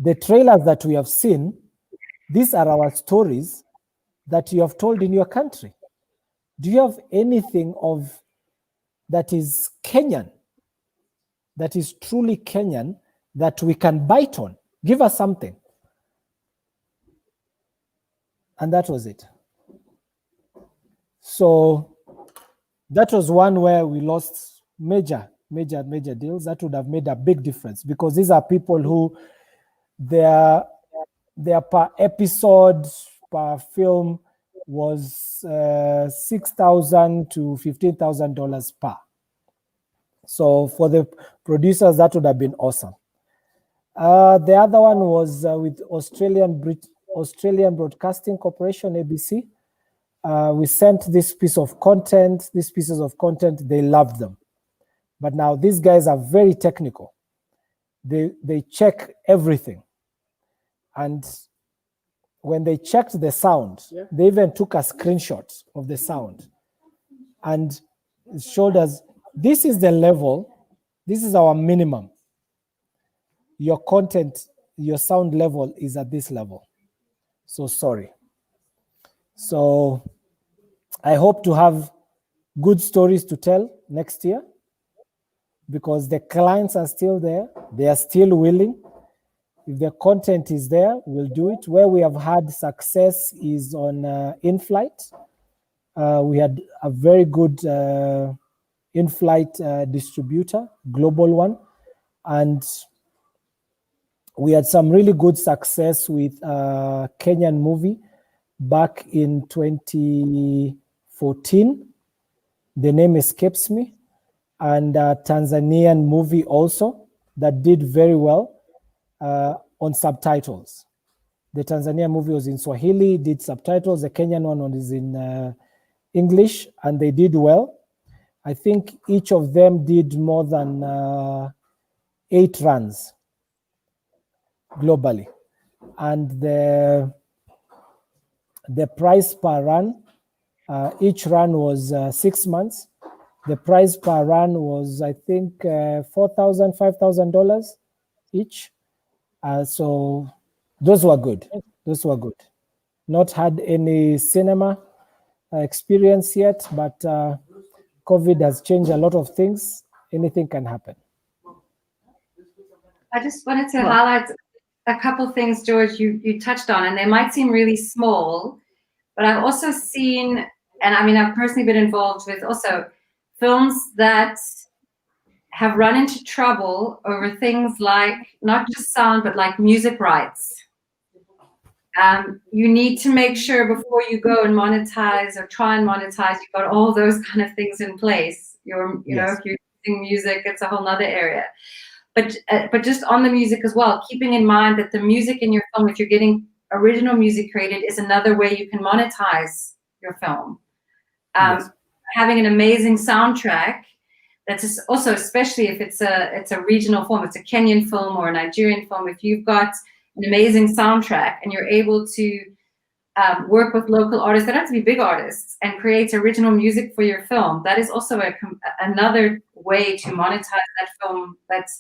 The trailers that we have seen, these are our stories that you have told in your country. Do you have anything that is Kenyan, that is truly Kenyan, that we can bite on? Give us something. And that was it. So that was one where we lost major deals. That would have made a big difference, because these are people who their per episode, per film was $6,000 to $15,000 per. So for the producers, that would have been awesome. The other one was with Australian Broadcasting Corporation, ABC. We sent these pieces of content, they loved them. But now these guys are very technical. They check everything. And when they checked the sound, they even took a screenshot of the sound and showed us, this is the level, this is our minimum. Your content, your sound level is at this level. So sorry. So I hope to have good stories to tell next year, because the clients are still there. They are still willing. If the content is there, we'll do it. Where we have had success is on in-flight. We had a very good in-flight distributor, global one. And we had some really good success with Kenyan movie back in 2014, 2014. The name escapes me. And a Tanzanian movie also that did very well on subtitles. The Tanzanian movie was in Swahili, did subtitles. The Kenyan one was in English, and they did well. I think each of them did more than 8 runs globally. And the price per run, each run was 6 months. The price per run was, I think, $4,000, $5,000 each. So those were good. Those were good. Not had any cinema experience yet, but COVID has changed a lot of things. Anything can happen. I just wanted to highlight a couple things, George, you touched on, and they might seem really small, but I've also seen, and I mean, I've personally been involved with also films that have run into trouble over things like not just sound, but like music rights. You need to make sure before you go and monetize or try and monetize, you've got all those kind of things in place. You know, if you're using music, it's a whole nother area. But just on the music as well, keeping in mind that the music in your film, if you're getting original music created, is another way you can monetize your film. Having an amazing soundtrack, that's also, especially if it's a regional film, it's a Kenyan film or a Nigerian film, if you've got an amazing soundtrack and you're able to work with local artists, that have to be big artists, and create original music for your film, that is also another way to monetize that film. That's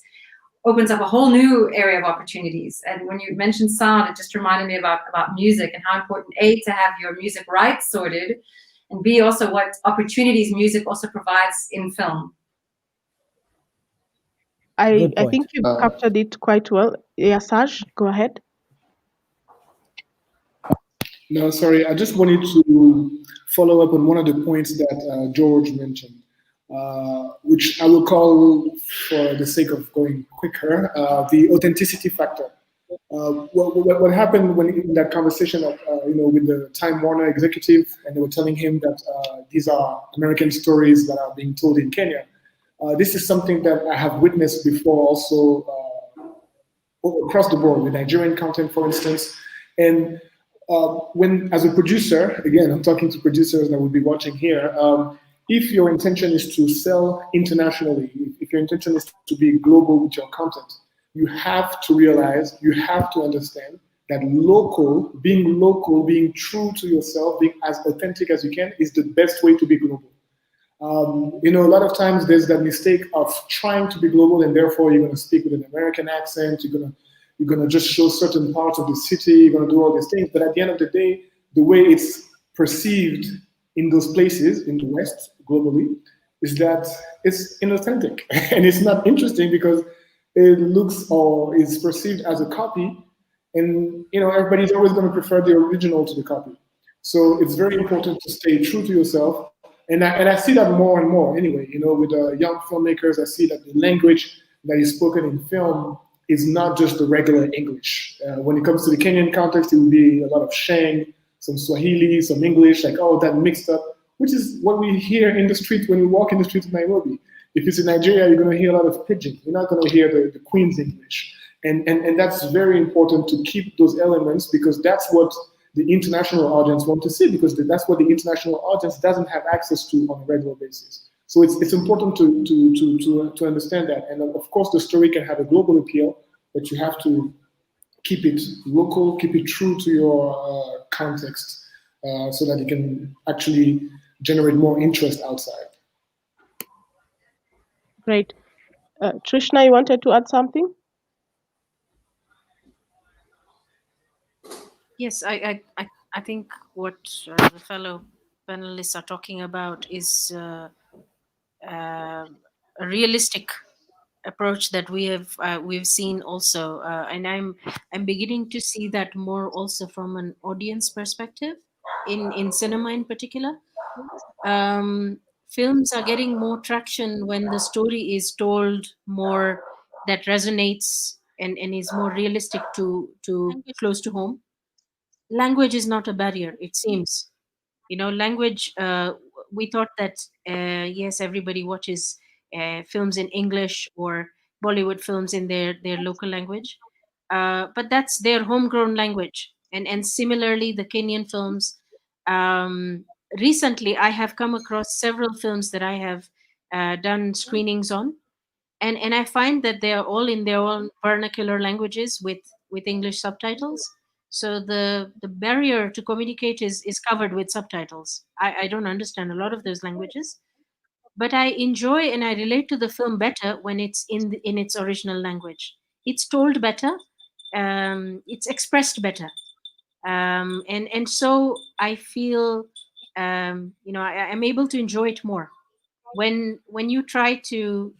opens up a whole new area of opportunities. And when you mentioned sound, it just reminded me about music and how important, A, to have your music rights sorted, and B, also what opportunities music also provides in film. I think you captured it quite well. Yeah, Saj, go ahead. No, sorry. I just wanted to follow up on one of the points that George mentioned, which I will call, for the sake of going quicker, the authenticity factor. What happened when in that conversation, with the Time Warner executive, and they were telling him that these are American stories that are being told in Kenya. This is something that I have witnessed before, also across the board with Nigerian content, for instance. And when, as a producer, again, I'm talking to producers that will be watching here. If your intention is to sell internationally, if your intention is to be global with your content, you have to realize, you have to understand that being true to yourself, being as authentic as you can, is the best way to be global. A lot of times there's that mistake of trying to be global, and therefore you're going to speak with an American accent, you're going to just show certain parts of the city, you're going to do all these things. But at the end of the day, the way it's perceived in those places, in the West, globally, is that it's inauthentic. And it's not interesting because it looks or is perceived as a copy. And, everybody's always going to prefer the original to the copy. So it's very important to stay true to yourself. And I see that more and more anyway, with young filmmakers. I see that the language that is spoken in film is not just the regular English. When it comes to the Kenyan context, it will be a lot of Sheng, some Swahili, some English, like all that mixed up, which is what we hear in the street when we walk in the streets of Nairobi. If it's in Nigeria, you're going to hear a lot of pidgin. You're not going to hear the Queen's English. And that's very important to keep those elements, because that's what the international audience want to see, because that's what the international audience doesn't have access to on a regular basis. So it's important to understand that. And of course, the story can have a global appeal, but you have to keep it local, keep it true to your context, so that it can actually generate more interest outside. Great. Trishna, you wanted to add something? Yes, I think what the fellow panelists are talking about is a realistic approach that we've seen also, and I'm beginning to see that more also from an audience perspective in cinema in particular. Films are getting more traction when the story is told more, that resonates and is more realistic to close to home. Language is not a barrier, it seems. Language, we thought that yes, everybody watches films in English or Bollywood films in their local language, but that's their homegrown language. And similarly, the Kenyan films. Um, Recently, I have come across several films that I have done screenings on, and I find that they are all in their own vernacular languages with English subtitles. So the barrier to communicate is covered with subtitles. I don't understand a lot of those languages, but I enjoy and I relate to the film better when it's in its original language. It's told better, it's expressed better, and so I feel I'm able to enjoy it more when you try to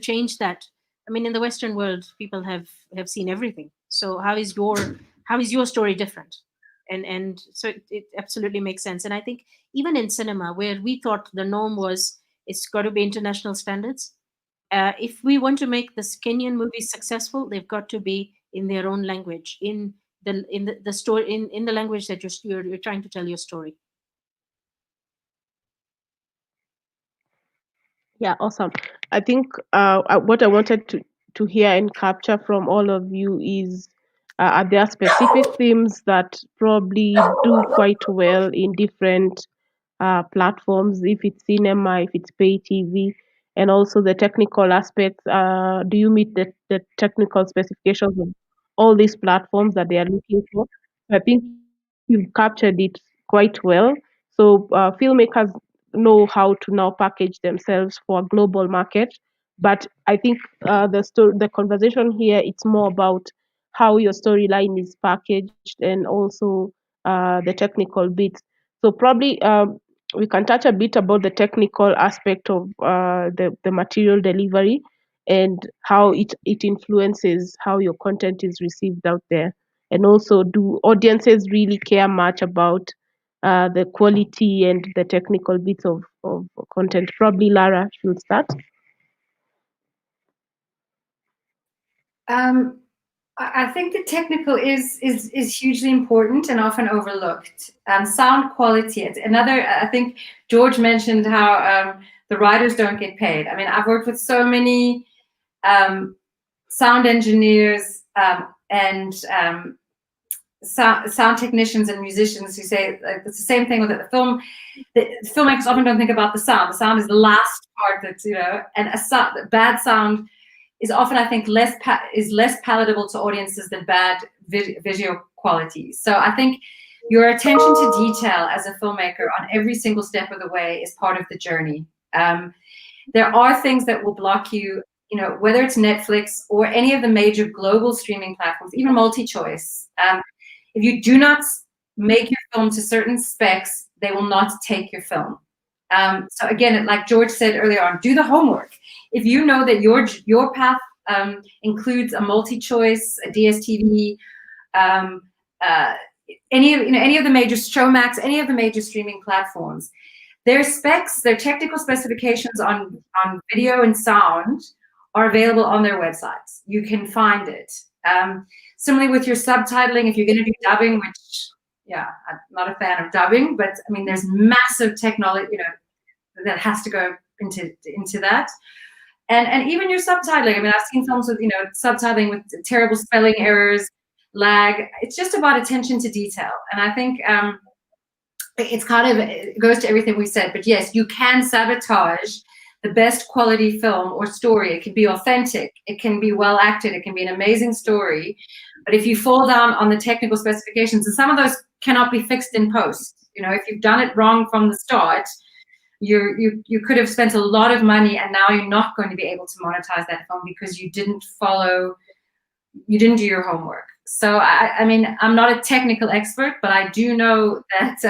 change that. I mean, in the Western world, people have seen everything. So how is your story different? And so it absolutely makes sense. And I think even in cinema, where we thought the norm was it's got to be international standards, if we want to make the Kenyan movies successful, they've got to be in their own language, in the story, in the language that you're trying to tell your story. Yeah, awesome. I think what I wanted to hear and capture from all of you is, are there specific themes that probably do quite well in different platforms, if it's cinema, if it's pay TV, and also the technical aspects. Do you meet the technical specifications of all these platforms that they are looking for? I think you've captured it quite well. So filmmakers know how to now package themselves for a global market. But I think the conversation here, it's more about how your storyline is packaged and also the technical bits. So probably we can touch a bit about the technical aspect of the material delivery and how it influences how your content is received out there. And also, do audiences really care much about the quality and the technical bits of content? Probably Lara should start. I think the technical is hugely important and often overlooked. Sound quality. It's another. I think George mentioned how the writers don't get paid. I mean, I've worked with so many sound engineers and sound technicians and musicians who say it's the same thing with the film. The filmmakers often don't think about the sound. The sound is the last part and bad sound is often, I think, less palatable to audiences than bad visual quality. So I think your attention to detail as a filmmaker on every single step of the way is part of the journey. There are things that will block you, whether it's Netflix or any of the major global streaming platforms, even multi-choice. If you do not make your film to certain specs, they will not take your film. So again, like George said earlier on, do the homework. If you know that your path includes a multi-choice, a DSTV, any of the major Showmax, any of the major streaming platforms, their specs, their technical specifications on video and sound are available on their websites. You can find it. Similarly with your subtitling, if you're going to do dubbing, which I'm not a fan of dubbing, but I mean, there's massive technology, that has to go into that. And even your subtitling. I mean, I've seen films with, subtitling with terrible spelling errors, lag. It's just about attention to detail. And I think it goes to everything we said. But yes, you can sabotage the best quality film or story. It can be authentic. It can be well acted. It can be an amazing story. But if you fall down on the technical specifications, and some of those cannot be fixed in post, if you've done it wrong from the start, you could have spent a lot of money and now you're not going to be able to monetize that film because you didn't do your homework. So I mean, I'm not a technical expert, but I do know that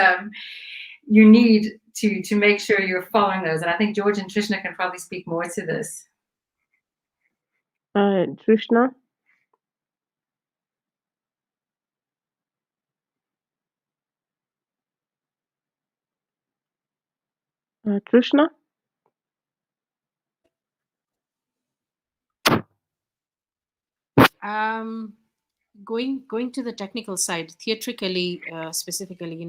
you need to make sure you're following those. And I think George and Trishna can probably speak more to this. Trishna? Trishna? Going to the technical side, theatrically, specifically,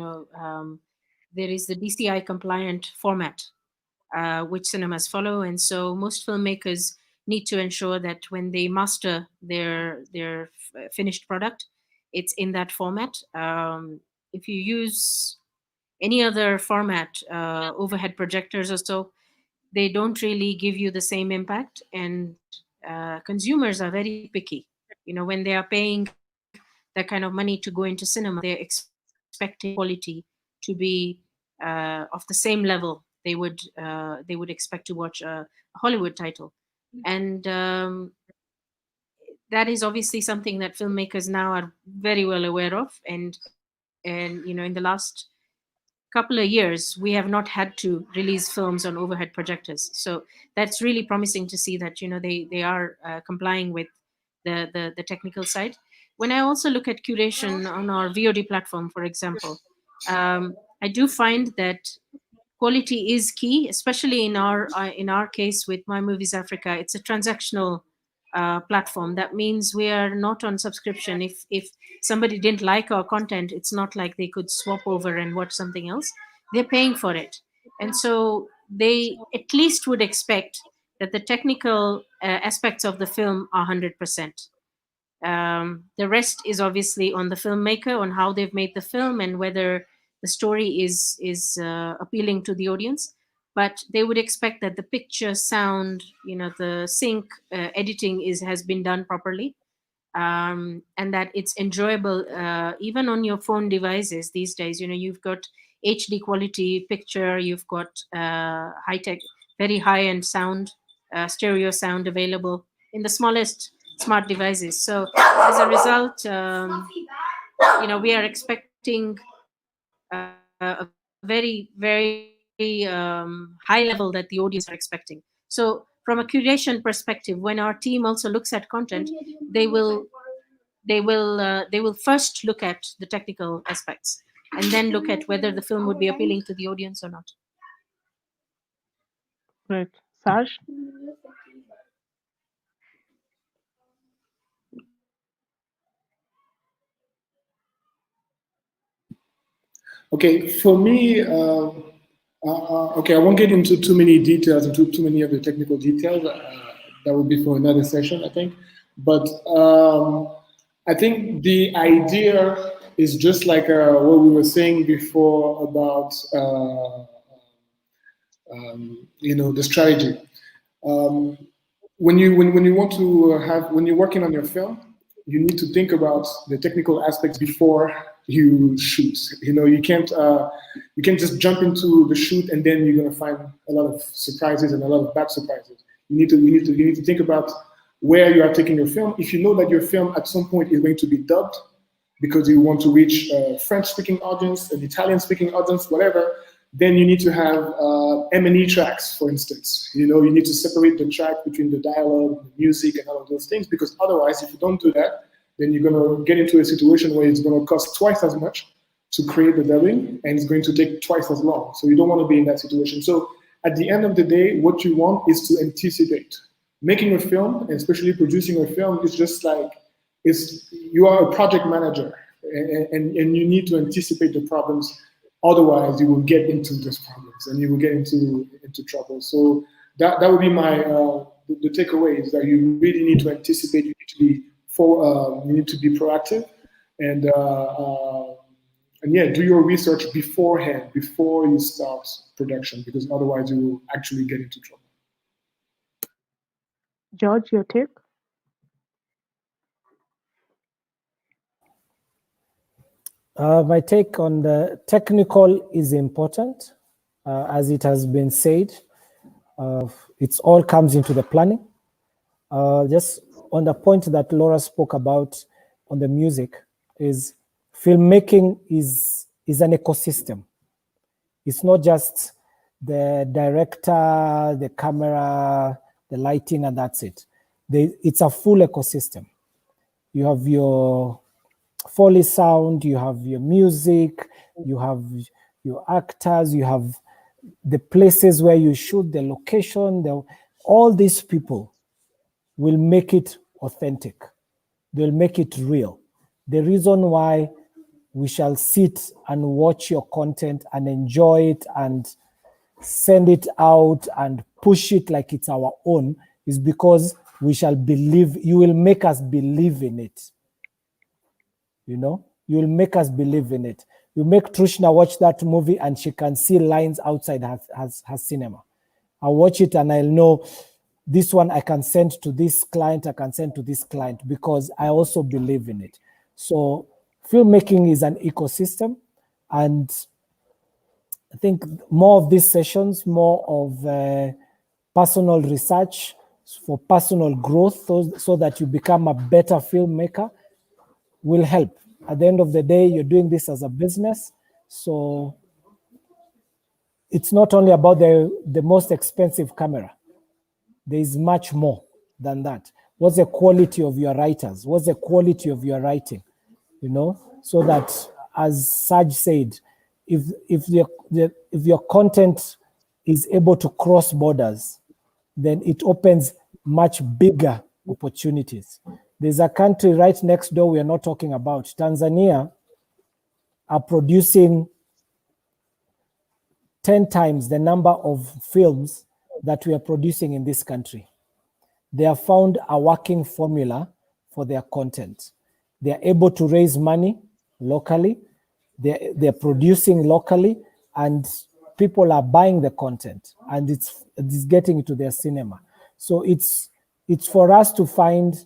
there is the DCI compliant format which cinemas follow, and so most filmmakers need to ensure that when they master their finished product, it's in that format. If you use any other format, overhead projectors or so, they don't really give you the same impact, and consumers are very picky. When they are paying that kind of money to go into cinema, they're expecting quality to be of the same level they would expect to watch a Hollywood title. And that is obviously something that filmmakers now are very well aware of. And in the last couple of years, we have not had to release films on overhead projectors. So that's really promising to see that they are complying with the technical side. When I also look at curation on our VOD platform, for example, I do find that quality is key, especially in our case with My Movies Africa. It's a transactional platform. That means we are not on subscription. If somebody didn't like our content, it's not like they could swap over and watch something else. They're paying for it, and so they at least would expect that the technical aspects of the film are 100%. The rest is obviously on the filmmaker, on how they've made the film and whether the story is appealing to the audience. But they would expect that the picture, sound, the sync, editing has been done properly, and that it's enjoyable even on your phone devices these days. You've got HD quality picture, you've got high tech, very high end sound, stereo sound available in the smallest smart devices. So as a result, we are expecting a very, very high level that the audience are expecting. So from a curation perspective, when our team also looks at content, they will first look at the technical aspects and then look at whether the film would be appealing to the audience or not. Great. Saj? Okay, for me, okay, I won't get into too many details, into too many of the technical details. That would be for another session, I think. But I think the idea is just like what we were saying before about the strategy. When you want to when you're working on your film, you need to think about the technical aspects before you shoot. You can't just jump into the shoot and then you're gonna find a lot of surprises and a lot of bad surprises. You need to think about where you are taking your film. If you know that your film at some point is going to be dubbed because you want to reach a French-speaking audience, an Italian-speaking audience, whatever, then you need to have M&E tracks, for instance. You need to separate the track between the dialogue, the music, and all of those things, because otherwise, if you don't do that, then you're going to get into a situation where it's going to cost twice as much to create the dubbing, and it's going to take twice as long. So you don't want to be in that situation. So at the end of the day, what you want is to anticipate. Making a film, and especially producing a film, is just like, you are a project manager, and you need to anticipate the problems. Otherwise, you will get into those problems and you will get into trouble. So that would be my the takeaway, is that you really need to anticipate. You need to be proactive, and yeah, do your research beforehand, before you start production, because otherwise you will actually get into trouble. George, your take? My take on the technical is important, as it has been said. It all comes into the planning. Just on the point that Laura spoke about on the music, is filmmaking is an ecosystem. It's not just the director, the camera, the lighting, and that's it. It's a full ecosystem. You have your Foley sound, you have your music, you have your actors, you have the places where you shoot, the location, all these people will make it authentic. They'll make it real. The reason why we shall sit and watch your content and enjoy it and send it out and push it like it's our own, is because we shall believe, you will make us believe in it. You know, you will make us believe in it. You make Trishna watch that movie and she can see lines outside her cinema. I'll watch it and I'll know this one I can send to this client, I can send to this client, because I also believe in it. So filmmaking is an ecosystem, and I think more of these sessions, more of personal research for personal growth, so that you become a better filmmaker, will help. At the end of the day, you're doing this as a business, so it's not only about the most expensive camera. There is much more than that. What's the quality of your writers? What's the quality of your writing? You know, so that, as Saj said, if your content is able to cross borders, then it opens much bigger opportunities. There's a country right next door we are not talking about. Tanzania are producing 10 times the number of films that we are producing in this country. They have found a working formula for their content. They are able to raise money locally, they're producing locally, and people are buying the content, and it's getting into their cinema. So it's for us to find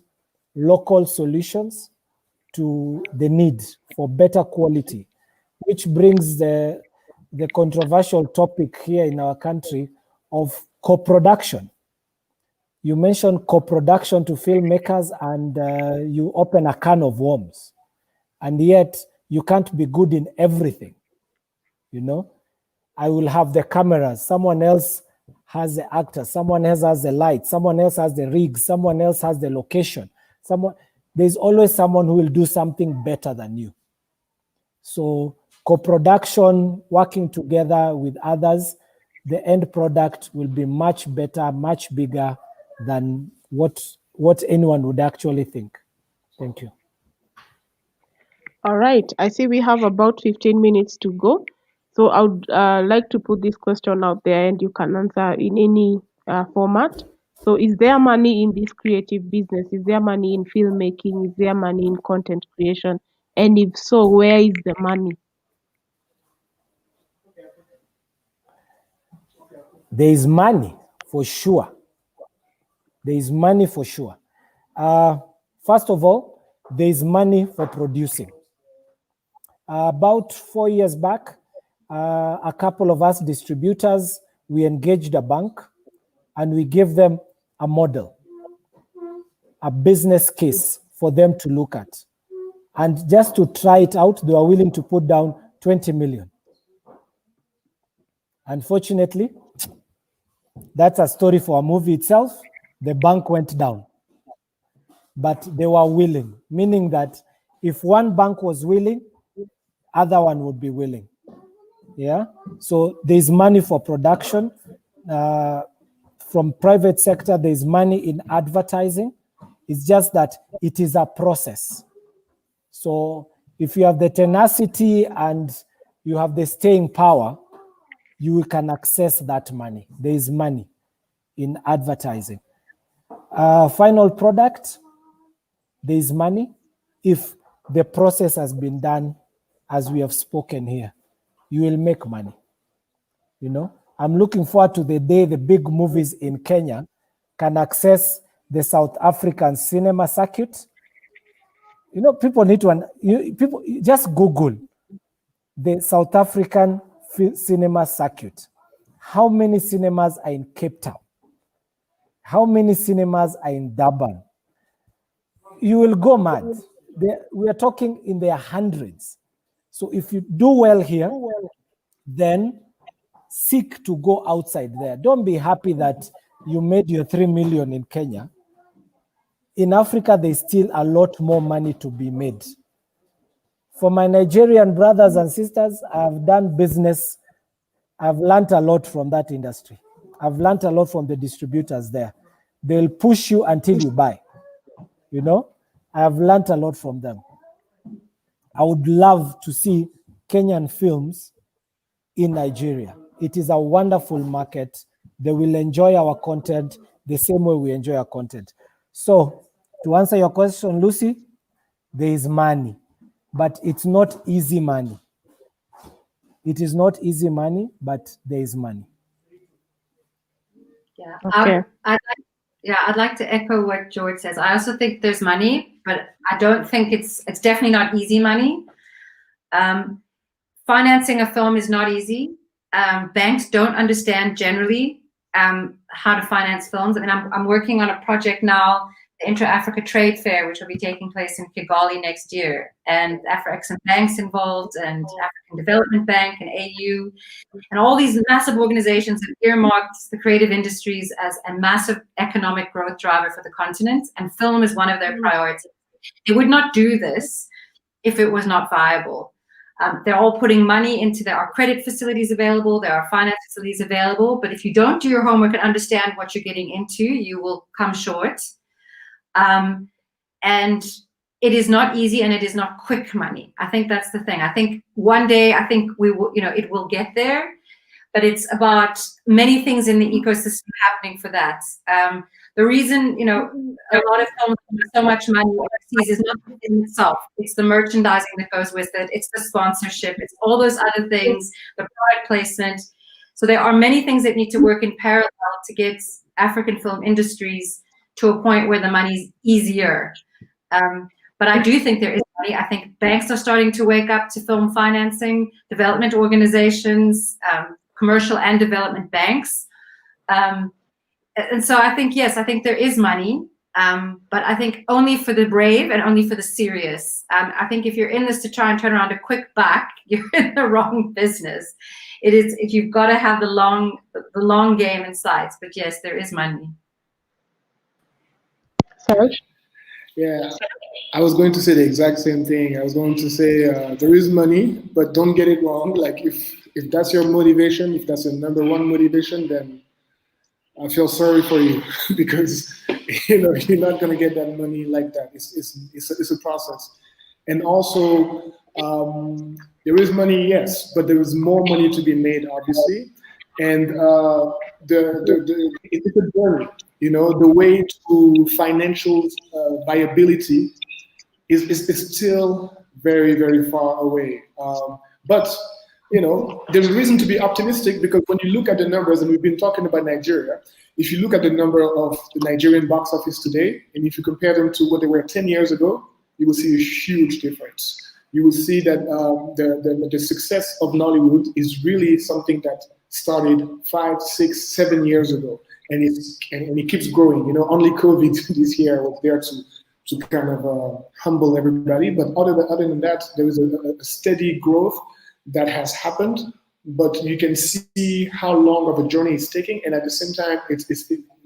local solutions to the need for better quality, which brings the controversial topic here in our country of co-production. You mentioned co-production to filmmakers, and you open a can of worms, and yet you can't be good in everything. You know, I will have the cameras, someone else has the actors, someone else has the lights, someone else has the rigs, someone else has the location. There's always someone who will do something better than you. So co-production, working together with others, the end product will be much better, much bigger than what anyone would actually think. Thank you. All right. I see we have about 15 minutes to go. So I would like to put this question out there, and you can answer in any format. So is there money in this creative business? Is there money in filmmaking? Is there money in content creation? And if so, where is the money? There is money for sure. There is money for sure. First of all, there is money for producing. About 4 years back, a couple of us distributors, we engaged a bank and we gave them a model, a business case for them to look at. And just to try it out, they were willing to put down 20 million. Unfortunately, that's a story for a movie itself. The bank went down, but they were willing, meaning that if one bank was willing, other one would be willing. Yeah. So there's money for production. From private sector, there's money in advertising. It's just that it is a process. So if you have the tenacity and you have the staying power, you can access that money. There is money in advertising. Final product, there is money if the process has been done as we have spoken here. You will make money. You know, I'm looking forward to the day the big movies in Kenya can access the South African cinema circuit. You know, people need to, people just Google the South African cinema circuit. How many cinemas are in Cape Town? How many cinemas are in Durban? You will go mad. We are talking in their hundreds. So if you do well here, then seek to go outside there. Don't be happy that you made your 3 million in Kenya. In Africa, there's still a lot more money to be made. For my Nigerian brothers and sisters, I've done business. I've learned a lot from that industry. I've learned a lot from the distributors there. They'll push you until you buy. You know, I've learned a lot from them. I would love to see Kenyan films in Nigeria. It is a wonderful market. They will enjoy our content the same way we enjoy our content. So to answer your question, Lucy, there is money, but it's not easy money. It is not easy money, but there is money. Yeah. Okay. I'd like to echo what George says. I also think there's money, but I don't think it's definitely not easy money. Financing a film is not easy. Banks don't understand generally how to finance films. I mean, I'm working on a project now, the Intra-Africa Trade Fair, which will be taking place in Kigali next year. And Afro-Exim Bank's involved, and African Development Bank and AU, and all these massive organizations have earmarked the creative industries as a massive economic growth driver for the continent, and film is one of their priorities. They would not do this if it was not viable. They're all putting money into there are credit facilities available, there are finance facilities available, but if you don't do your homework and understand what you're getting into, you will come short. And it is not easy, and it is not quick money. I think that's the thing. I think one day, I think we will, it will get there, but it's about many things in the ecosystem happening for that. The reason, a lot of films make so much money overseas is not in itself. It's the merchandising that goes with it. It's the sponsorship. It's all those other things, the product placement. So there are many things that need to work in parallel to get African film industries to a point where the money's easier. But I do think there is money. I think banks are starting to wake up to film financing, development organizations, commercial and development banks. And so I think, yes, I think there is money, but I think only for the brave and only for the serious. I think if you're in this to try and turn around a quick buck, you're in the wrong business. You've got to have the long game in sight. But yes, there is money. Serge? Yeah, I was going to say the exact same thing. I was going to say there is money, but don't get it wrong. Like if that's your motivation, if that's your number one motivation, then I feel sorry for you because you're not going to get that money like that. It's a process, and also there is money, yes, but there is more money to be made, obviously, and it's a journey. The way to financial viability is still very, very far away. But there's reason to be optimistic because when you look at the numbers, and we've been talking about Nigeria, if you look at the number of the Nigerian box office today, and if you compare them to what they were 10 years ago, you will see a huge difference. You will see that the success of Nollywood is really something that started 5, 6, 7 years ago, and it keeps growing. Only COVID this year was there to kind of humble everybody, but other than that, there is a steady growth that has happened, but you can see how long of a journey it's taking, and at the same time,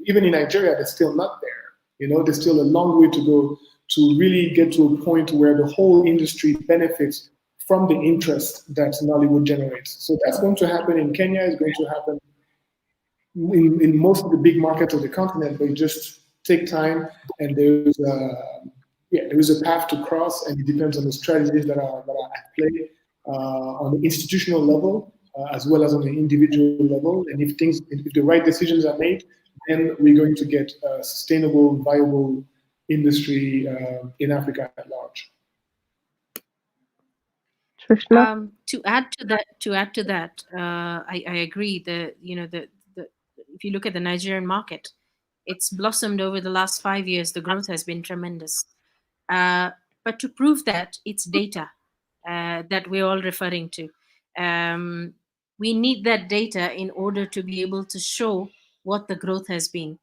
even in Nigeria, they're still not there. There's still a long way to go to really get to a point where the whole industry benefits from the interest that Nollywood generates. So that's going to happen in Kenya, it's going to happen in most of the big markets of the continent, but it just take time, and there is a path to cross, and it depends on the strategies that are at play on the institutional level as well as on the individual level. And if the right decisions are made, then we're going to get a sustainable, viable industry in Africa at large. To add to that, I agree. If you look at the Nigerian market, it's blossomed over the last 5 years. The growth has been tremendous. But to prove that, it's data that we're all referring to. We need that data in order to be able to show what the growth has been.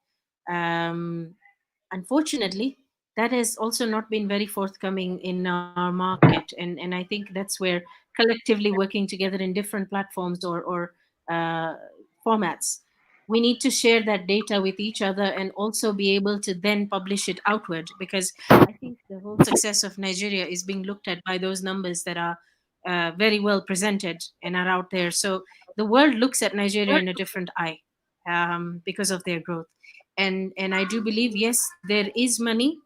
Unfortunately, that has also not been very forthcoming in our market. And I think that's where collectively working together in different platforms or formats, we need to share that data with each other and also be able to then publish it outward, because I think the whole success of Nigeria is being looked at by those numbers that are very well presented and are out there. So the world looks at Nigeria in a different eye because of their growth. And I do believe, yes, there is money.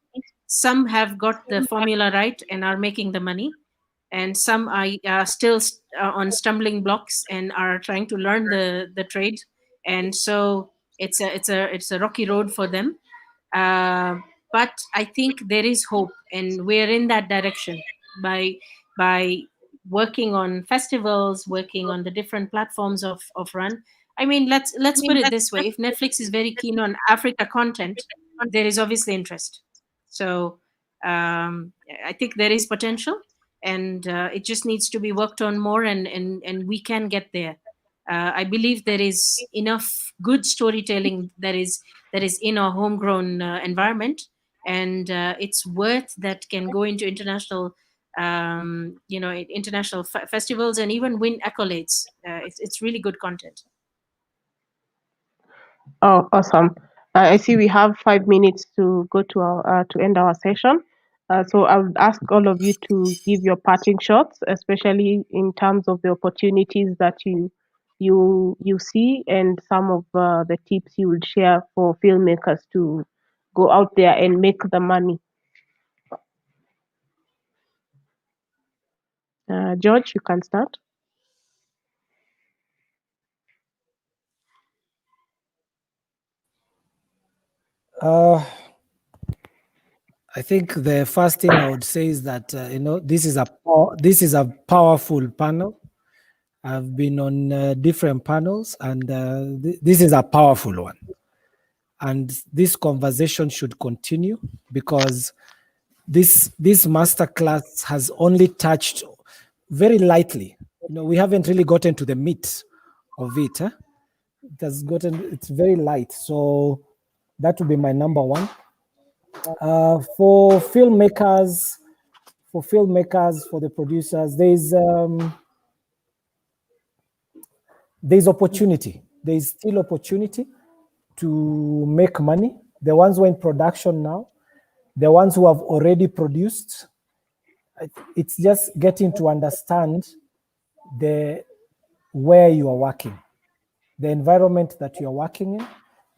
Some have got the formula right and are making the money. and some are still on stumbling blocks and are trying to learn the trade, and so it's a rocky road for them. uh, but I think there is hope, and we're in that direction by working on festivals, working on the different platforms of Run. I mean, let's put it this way: if Netflix is very keen on Africa content, there is obviously interest. So I think there is potential, and it just needs to be worked on more, and we can get there. I believe there is enough good storytelling that is in our homegrown environment, and it's worth that can go into international international festivals and even win accolades. It's really good content. Oh, awesome. I see we have 5 minutes to go to end our session. So I would ask all of you to give your parting shots, especially in terms of the opportunities that you see, and some of the tips you would share for filmmakers to go out there and make the money. George, you can start. I think the first thing I would say is that this is a powerful panel. I've been on different panels, and this is a powerful one. And this conversation should continue, because this masterclass has only touched very lightly. We haven't really gotten to the meat of it. It's very light. So that would be my number one. For filmmakers, for the producers, there's opportunity. There's still opportunity to make money. The ones who are in production now, the ones who have already produced, it's just getting to understand where you are working, the environment that you're working in,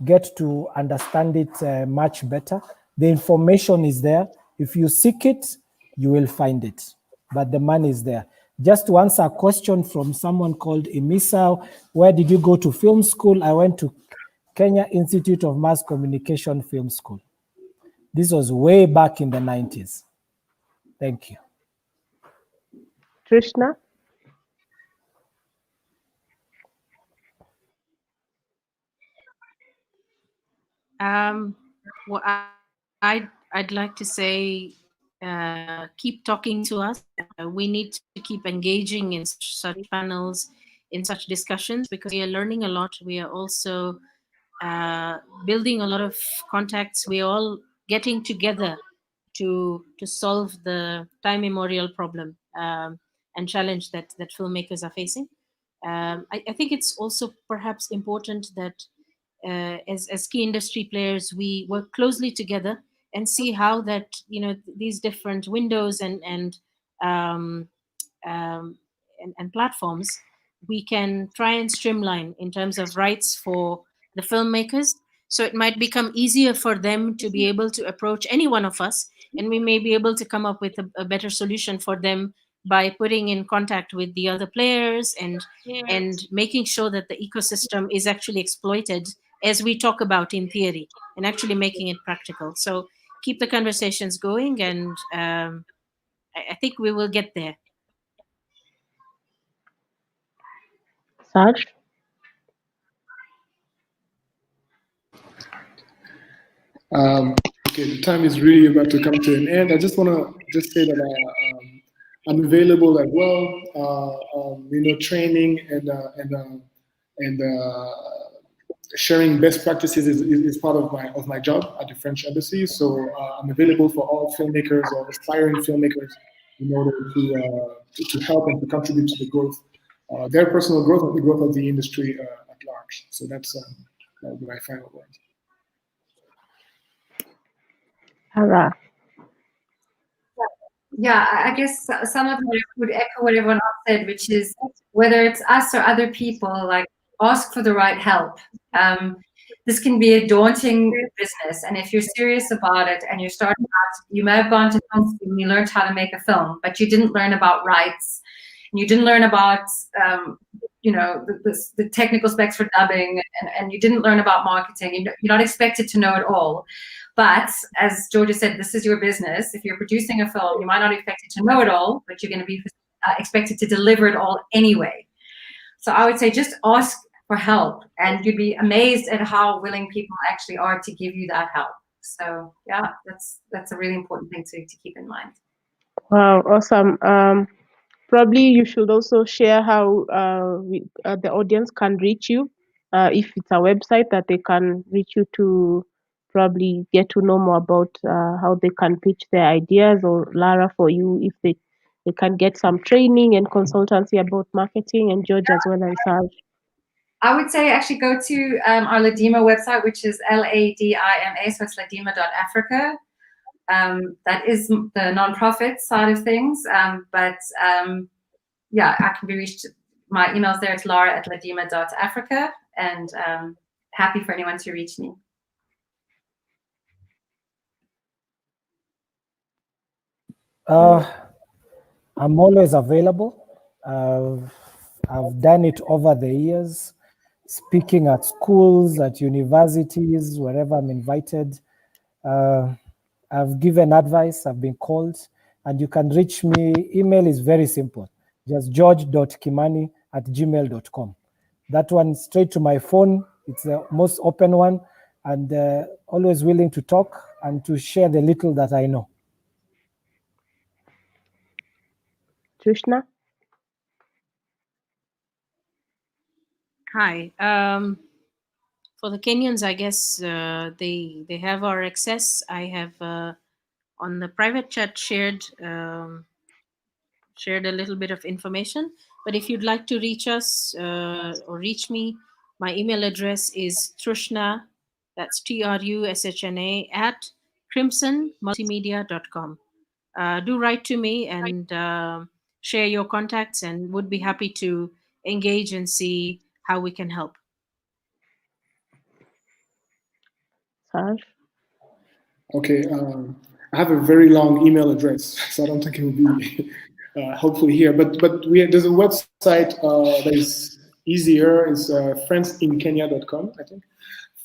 get to understand it much better. The information is there. If you seek it, you will find it, but the money is there. Just to answer a question from someone called Emisa, where did you go to film school? I went to Kenya Institute of Mass Communication Film School. This was way back in the 90s. Thank you. Trishna? Well, I'd like to say, keep talking to us. We need to keep engaging in such panels, in such discussions, because we are learning a lot. We are also building a lot of contacts. We are all getting together to solve the time immemorial problem and challenge that filmmakers are facing. I think it's also perhaps important that as key industry players, we work closely together and see how that these different windows um, and platforms we can try and streamline in terms of rights for the filmmakers. So it might become easier for them to be able to approach any one of us, and we may be able to come up with a better solution for them by putting in contact with the other players and making sure that the ecosystem is actually exploited as we talk about in theory, and actually making it practical. So keep the conversations going, and I think we will get there. Sarge? Okay, the time is really about to come to an end. I just want to say that I'm available as well. Training and sharing best practices is part of my job at the French Embassy. So I'm available for all filmmakers or aspiring filmmakers in order to help and to contribute to the growth, their personal growth and the growth of the industry at large. So that would be my final word. Hara? Yeah, I guess some of it would echo what everyone else said, which is whether it's us or other people, like ask for the right help. this can be a daunting business. And if you're serious about it and you're starting out, you may have gone to film school and you learned how to make a film, but you didn't learn about rights, and you didn't learn about the technical specs for dubbing, and you didn't learn about marketing. You're not expected to know it all. But as Georgia said, this is your business. If you're producing a film, you might not be expected to know it all, but you're going to be expected to deliver it all anyway. So I would say just ask for help, and you'd be amazed at how willing people actually are to give you that help. So yeah, that's a really important thing to keep in mind. Wow, awesome. Probably you should also share how the audience can reach you. If it's a website that they can reach you to probably get to know more about how they can pitch their ideas, or Lara for you if they can get some training and consultancy about marketing, and George as well, and Saj. I would say actually go to our Ladima website, which is LADIMA, so it's ladima.africa. That is the nonprofit side of things. But yeah, I can be reached. My email's there. It's lara@ladima.africa, and happy for anyone to reach me. I'm always available. I've done it over the years, speaking at schools, at universities, wherever I'm invited. I've given advice, I've been called, and you can reach me. Email is very simple, just george.kimani@gmail.com. That one straight to my phone. It's the most open one, and always willing to talk and to share the little that I know. Trishna? Hi. For the Kenyans, I guess they have our access. I have on the private chat shared a little bit of information. But if you'd like to reach us or reach me, my email address is Trushna, that's TRUSHNA at crimsonmultimedia.com. Do write to me and share your contacts, and would be happy to engage and see how we can help. Saj? Okay, I have a very long email address, so I don't think it will be helpful here. But there's a website that is easier. It's friendsinkenya.com, I think.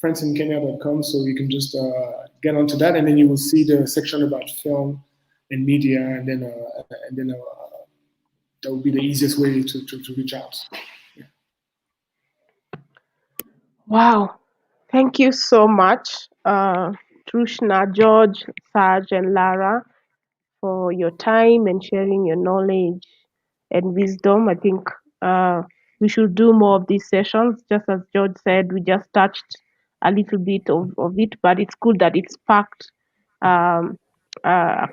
Friendsinkenya.com. So you can just get onto that, and then you will see the section about film and media, and then that would be the easiest way to reach out. Yeah. Wow. Thank you so much, Trushna, George, Saj, and Lara, for your time and sharing your knowledge and wisdom. I think we should do more of these sessions. Just as George said, we just touched a little bit of it, but it's good that it sparked a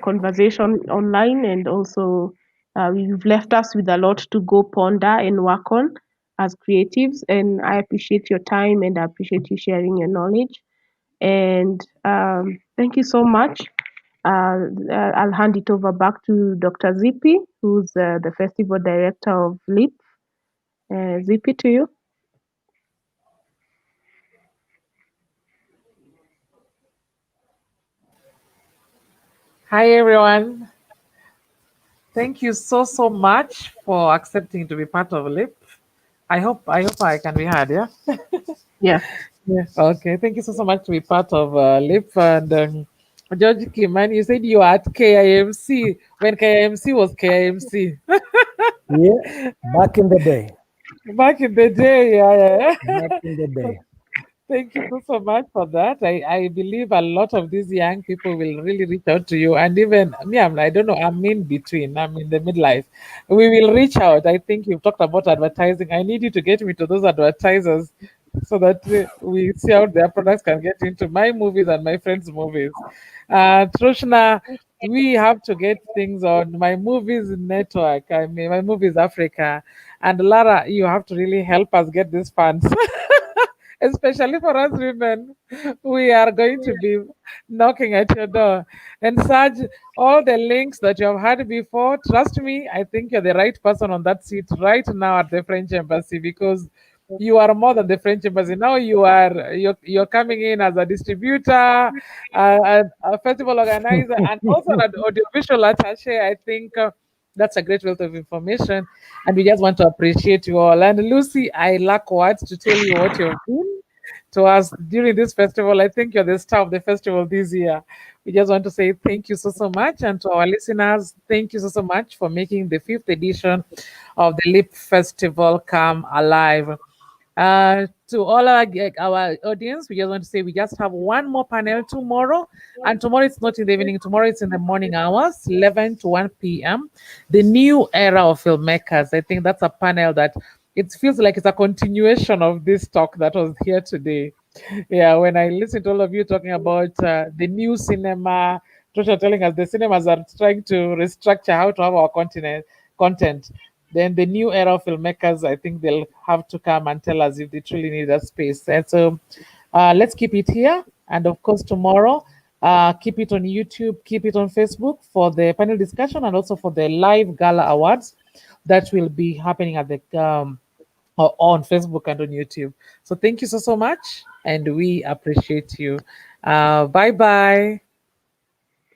conversation online, and also you've left us with a lot to go ponder and work on as creatives. And I appreciate your time, and I appreciate you sharing your knowledge. And thank you so much. I'll hand it over back to Dr. Zippy, who's the festival director of Lipff. Zippy, to you. Hi, everyone. Thank you so much for accepting to be part of Lipff. I hope I can be heard, yeah? Yeah. Yeah. Okay. Thank you so much to be part of Lipff. And George Kimani, you said you were at KIMC when KIMC was KIMC. Yeah, back in the day. Back in the day, yeah. Back in the day. Thank you so much for that. I believe a lot of these young people will really reach out to you. And even me, I don't know, I'm in between, I'm in the midlife. We will reach out. I think you've talked about advertising. I need you to get me to those advertisers so that we see how their products can get into my movies and my friends' movies. Trushna, we have to get things on my movies network. I mean, my movies Africa. And Lara, you have to really help us get these funds. Especially for us women, we are going to be knocking at your door. And Saj, all the links that you have had before, trust me, I think you're the right person on that seat right now at the French Embassy, because you are more than the French embassy. Now you're coming in as a distributor, a festival organizer, and also an audiovisual attaché. I think that's a great wealth of information, and we just want to appreciate you all. And Lucy, I lack words to tell you what you've been to us during this festival. I think you're the star of the festival this year. We just want to say thank you so much, and to our listeners, thank you so much for making the 5th edition of the Lipff Festival come alive. To all our audience, we just want to say we just have one more panel tomorrow. And tomorrow it's not in the evening, tomorrow it's in the morning hours, 11 to 1 p.m. The new era of filmmakers. I think that's a panel that it feels like it's a continuation of this talk that was here today. Yeah, when I listen to all of you talking about the new cinema, Joshua telling us the cinemas are trying to restructure how to have our content. Then the new era of filmmakers, I think they'll have to come and tell us if they truly need that space. And so let's keep it here. And of course, tomorrow, keep it on YouTube, keep it on Facebook for the panel discussion and also for the live gala awards that will be happening at the on Facebook and on YouTube. So thank you so much, and we appreciate you. Bye bye.